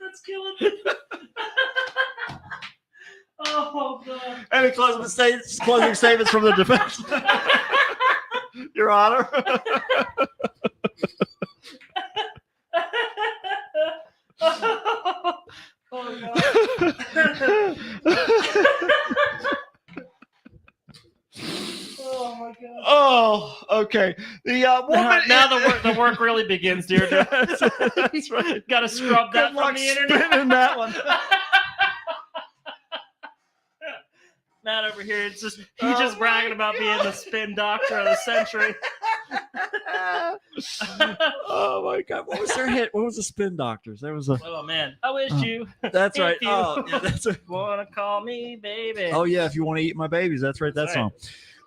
That's killing me. Oh god. Any closing statements from the defense? Your Honor. Oh god. Oh my god. Oh, okay. The woman now the work really begins, Deirdre. That's right. Got to scrub that Good luck from the internet. spinning that one. Matt over here, he's just bragging about being the spin doctor of the century. Oh my god, what was their hit? What was the Spin Doctors? There was a. Oh man, I wish you. That's right. If you that's right. wanna call me baby. Oh yeah, if you want to eat my babies, that's right. That That's song.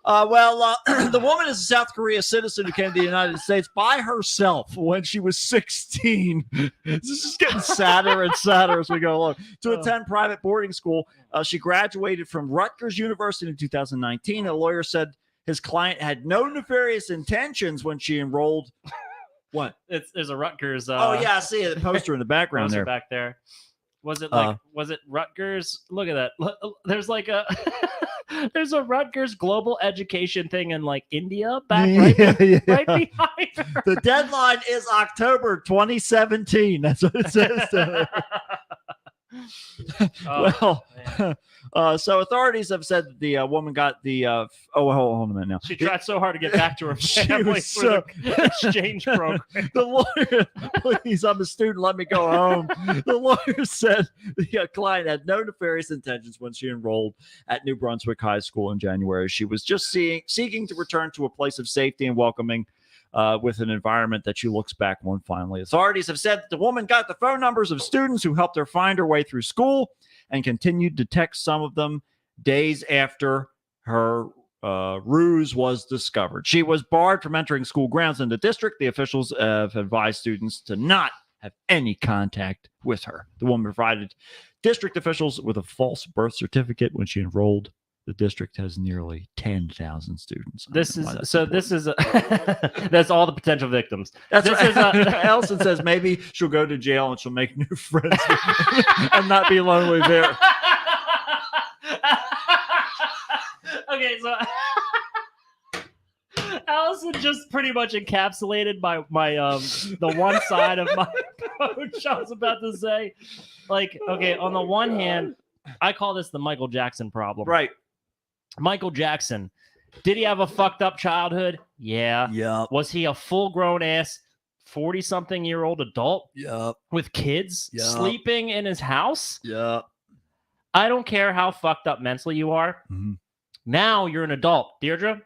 The woman is a South Korea citizen who came to the United States by herself when she was 16. This is just getting sadder and sadder as we go along. To attend private boarding school, she graduated from Rutgers University in 2019. A lawyer said his client had no nefarious intentions when she enrolled. What? There's a Rutgers. Oh yeah, I see the poster in the background there. Back there. Was it was it Rutgers? Look at that. There's like a there's a Rutgers global education thing in like India right behind her. The deadline is October 2017. That's what it says. So authorities have said that the woman got the hold on a minute now. She tried so hard to get back to her family for the exchange program. The lawyer, please, I'm a student, let me go home. The lawyer said the client had no nefarious intentions when she enrolled at New Brunswick High School in January. She was just seeking to return to a place of safety and welcoming with an environment that she looks back on fondly. Authorities have said that the woman got the phone numbers of students who helped her find her way through school and continued to text some of them days after her ruse was discovered. She was barred from entering school grounds in the district. The officials have advised students to not have any contact with her. The woman provided district officials with a false birth certificate when she enrolled. The district has nearly 10,000 students. This is that's all the potential victims. That's right. Allison says maybe she'll go to jail and she'll make new friends and not be lonely there. Okay, so Allison just pretty much encapsulated my the one side of my approach. I was about to say, like, okay, on the one hand, I call this the Michael Jackson problem. Right. Michael Jackson, did he have a fucked up childhood? Yeah. Yeah. Was he a full-grown ass 40-something-year-old adult? Yeah. With kids? Yeah. Sleeping in his house? Yeah. I don't care how fucked up mentally you are. Mm-hmm. Now you're an adult. Deirdre,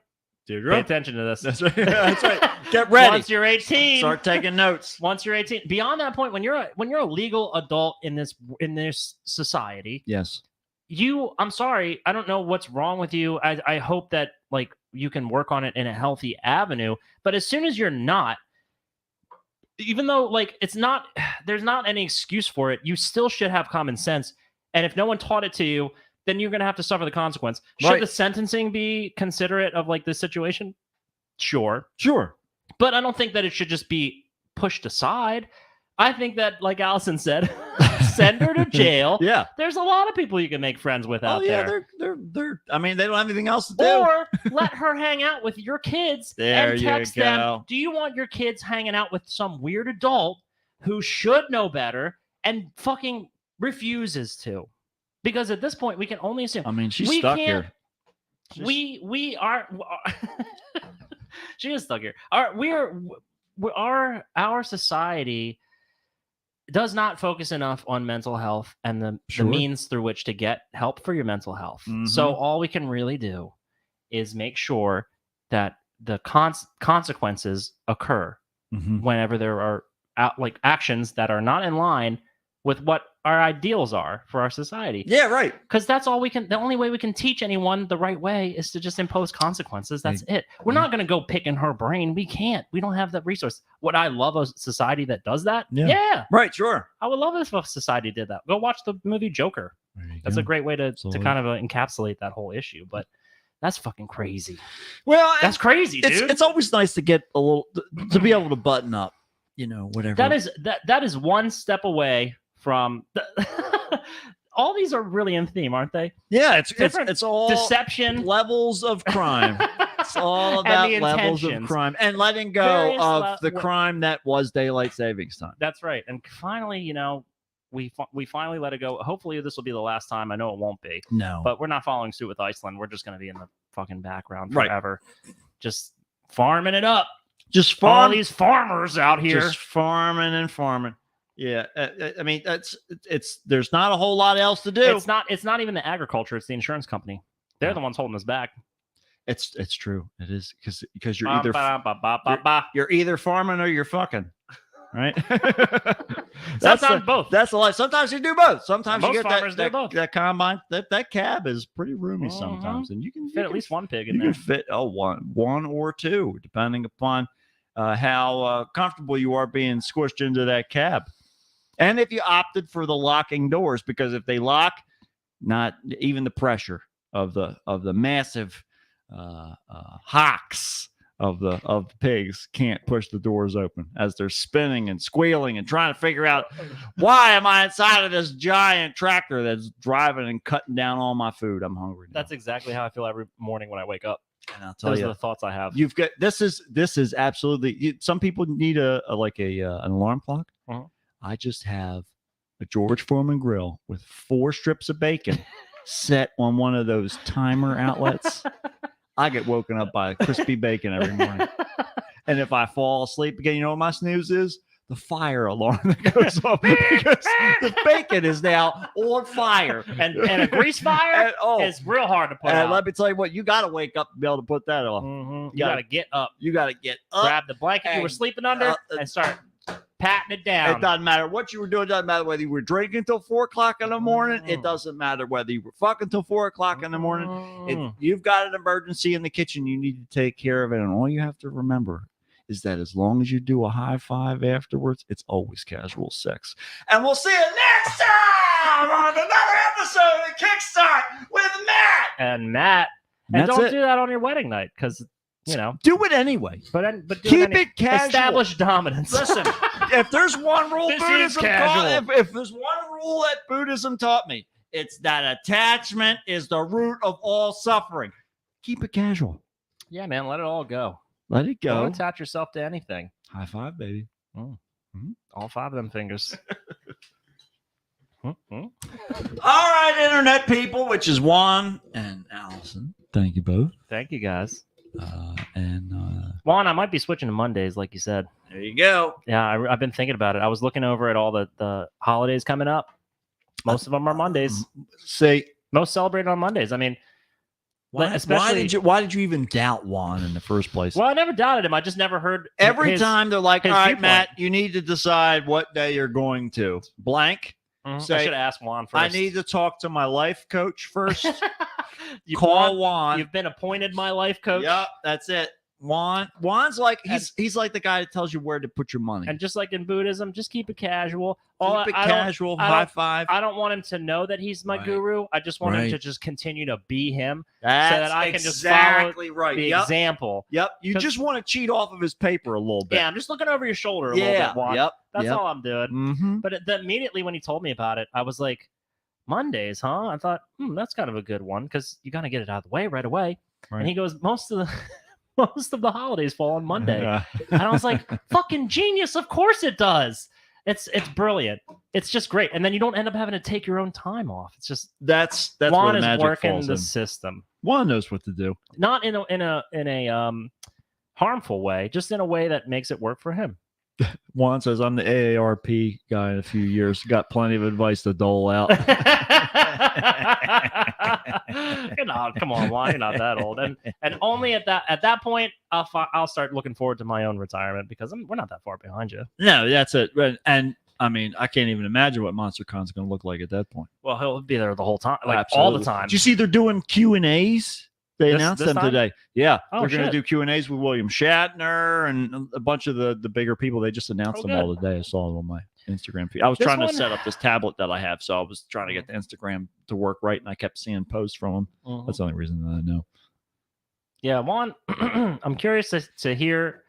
pay attention to this. That's right. That's right. Get ready. Once you're 18, start taking notes. Once you're 18, beyond that point, when you're a legal adult in this society, yes, I'm sorry, I don't know what's wrong with you. I hope that like you can work on it in a healthy avenue. But as soon as you're not, even though like there's not any excuse for it, you still should have common sense. And if no one taught it to you, then you're going to have to suffer the consequence. Should the sentencing be considerate of like this situation? Sure. But I don't think that it should just be pushed aside. I think that, like Allison said, send her to jail. Yeah. There's a lot of people you can make friends with out there. They're I mean, they don't have anything else to do. Or let her hang out with your kids there and text them, do you want your kids hanging out with some weird adult who should know better and fucking refuses to? Because at this point, we can only assume. I mean, she's we stuck can't- here. We are. She is stuck here. Our society does not focus enough on mental health and the means through which to get help for your mental health. So all we can really do is make sure that the consequences occur whenever there are actions that are not in line with what our ideals are for our society. Yeah, right. Because that's all we can. The only way we can teach anyone the right way is to just impose consequences. That's it. We're not going to go pick in her brain. We can't. We don't have that resource. Would I love a society that does that? Yeah. Right. Sure. I would love if a society did that. Go watch the movie Joker. That's a great way to kind of encapsulate that whole issue. But that's fucking crazy. Well, that's crazy, dude. It's always nice to get a little to be able to button up. Whatever. That is one step away from all these are really in theme, aren't they? Yeah, it's all deception, levels of crime. It's all about levels of crime and letting go of the crime that was daylight savings time. That's right. And finally, we finally let it go. Hopefully, this will be the last time. I know it won't be. No, but we're not following suit with Iceland. We're just going to be in the fucking background forever, just farming it up. Just farm all these farmers out here, just farming and farming. Yeah, I mean there's not a whole lot else to do. It's not even the agriculture; it's the insurance company. They're the ones holding us back. It's true. It is because you're either farming or you're fucking, right? Sometimes both. That's a lie. Sometimes you do both. Sometimes most you get farmers do that combine. That combine that cab is pretty roomy sometimes, and you can fit at least one pig in you there. Can fit one or two, depending upon how comfortable you are being squished into that cab. And if you opted for the locking doors, because if they lock, not even the pressure of the massive hocks of the pigs can't push the doors open as they're spinning and squealing and trying to figure out why am I inside of this giant tractor that's driving and cutting down all my food. I'm hungry now. That's exactly how I feel every morning when I wake up. And I'll tell Those you, are the thoughts I have. You've got this is absolutely. Some people need an alarm clock. I just have a George Foreman grill with 4 strips of bacon set on one of those timer outlets. I get woken up by crispy bacon every morning. And if I fall asleep again, you know what my snooze is? The fire alarm that goes off because the bacon is now on fire. And a grease fire is real hard to put out. Let me tell you what, you got to wake up to be able to put that off. You got to get up. You got to get up. Grab the blanket you were sleeping under and start patting it down. It doesn't matter what you were doing. It doesn't matter whether you were drinking until 4 o'clock in the morning. It doesn't matter whether you were fucking until 4 o'clock in the morning. You've got an emergency in the kitchen. You need to take care of it. And all you have to remember is that as long as you do a high five afterwards, it's always casual sex. And we'll see you next time on another episode of Kickstart with Matt. And Matt. And don't do that on your wedding night because, do it anyway. But keep it casual. Establish dominance. Listen, if there's one rule This Buddhism is casual. if there's one rule that Buddhism taught me, it's that attachment is the root of all suffering. Keep it casual. Yeah, man. Let it all go. Let it go. Don't attach yourself to anything. High five, baby. All 5 of them fingers. All right, internet people, which is Juan and Allison. Thank you both. Thank you, guys. And Juan, I might be switching to Mondays, like you said. There you go. Yeah, I've been thinking about it. I was looking over at all the holidays coming up. Most of them are Mondays. Most celebrated on Mondays. I mean, why did you even doubt Juan in the first place? Well, I never doubted him. I just never heard every time they're like, all right, viewpoint. Matt, you need to decide what day you're going to blank. Say, I should have asked Juan first. I need to talk to my life coach first. Call Juan. You've been appointed my life coach. Yep, that's it. Juan's like he's like the guy that tells you where to put your money. And just like in Buddhism, just keep it casual. Keep it casual, high five. I don't want him to know that he's my guru. I just want him to just continue to be him. That's so that I can just follow the example. Yep. You just want to cheat off of his paper a little bit. Yeah, I'm just looking over your shoulder a little bit, Juan. Yep. That's all I'm doing. Mm-hmm. But immediately when he told me about it, I was like, Mondays, huh? I thought, that's kind of a good one because you got to get it out of the way right away. Right. And he goes, most of the holidays fall on Monday. And I was like, fucking genius. Of course it does. It's brilliant. It's just great, and then you don't end up having to take your own time off. It's just that's Juan where the is magic working falls the in. system, Juan knows what to do. not in a harmful way, just in a way that makes it work for him. Juan says, I'm the AARP guy in a few years. Got plenty of advice to dole out. Come on, Juan, you're not that old, and only at that point, I'll start looking forward to my own retirement because we're not that far behind you. No, that's it. And I mean, I can't even imagine what MonsterCon's going to look like at that point. Well, he'll be there the whole time, like Absolutely. all the time. Did you see they're doing Q&As? They announced this them time? today. Yeah, Oh, they're going to shit. do Q&As with William Shatner and a bunch of the bigger people. They just announced Oh, them good. all today. I saw them on my Instagram feed. I was This trying to one- set up this tablet that I have, so I was trying to get the Instagram to work right, and I kept seeing posts from them. Mhm. That's the only reason that I know. Yeah, Juan, I'm curious to hear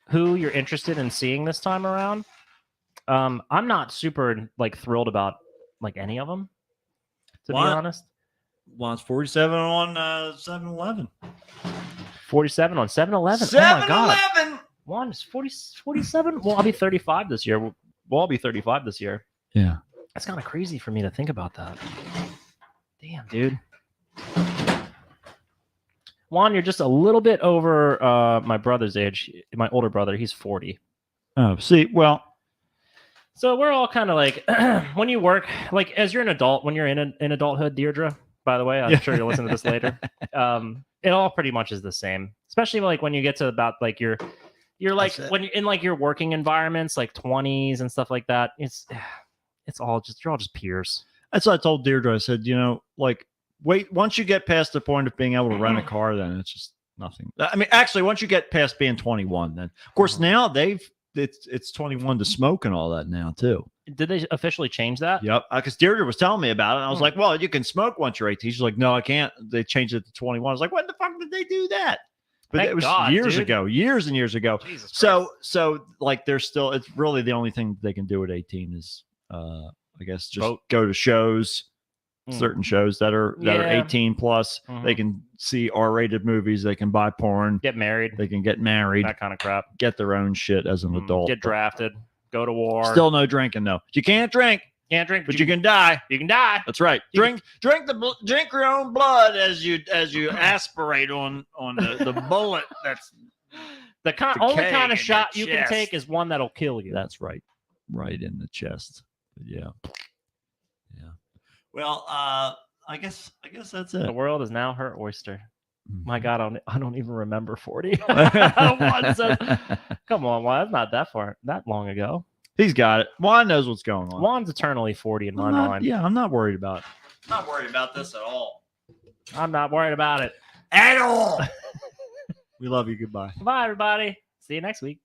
who you're interested in seeing this time around. I'm not super thrilled about any of them, to What? be honest. Juan's 47 on 7-Eleven. 47 on 7-Eleven. Oh my god. 7-Eleven! Juan is 47. Well, I'll be 35 this year. We'll all be 35 this year. Yeah. That's kind of crazy for me to think about that. Damn, dude. Juan, you're just a little bit over my brother's age. My older brother, he's 40. Oh, see, well, So we're all kind of like, when you work, like as you're an adult, when you're in adulthood, Deirdre, by the way, I'm sure you'll listen to this later. It all pretty much is the same, especially like when you get to about like you're like when you're in like your working environments, like 20s and stuff like that. It's all just, you're all just peers. that's what I told Deirdre. I said, wait, once you get past the point of being able to rent a car, then it's just nothing. I mean, actually, once you get past being 21, then of course now it's 21 to smoke and all that now too. Did they officially change that? Yep. Because Deirdre was telling me about it. And I was like, well, you can smoke once you're 18. She's like, no, I can't. They changed it to 21. I was like, when the fuck did they do that? But Thank it was God, years dude. ago, years and years ago. Jesus So like there's still, it's really the only thing they can do at 18 is, I guess, just Vote. go to shows, certain shows that are Yeah. 18 plus. They can see R-rated movies. They can buy porn. Get married. They can get married. That kind of crap. Get their own shit as an adult. Get drafted. Go to war. Still no drinking though. You can't drink, can't drink, but you can die. You can die. That's right. Drink your own blood as you aspirate on the bullet. That's The only decaying kind in of shot your you can chest. take is one that'll kill you. That's right. Right in the chest. But yeah. Well, I guess that's The it. world is now her oyster. Mhm. My God, I don't even remember 40. Juan says, come on, Juan, that's not that long ago. He's got it. Juan knows what's going on. Juan's eternally 40 in my I'm not- mind. Yeah, I'm not worried about it. Not worried about this at all. I'm not worried about it. At all. We love you. Goodbye. Bye, everybody. See you next week.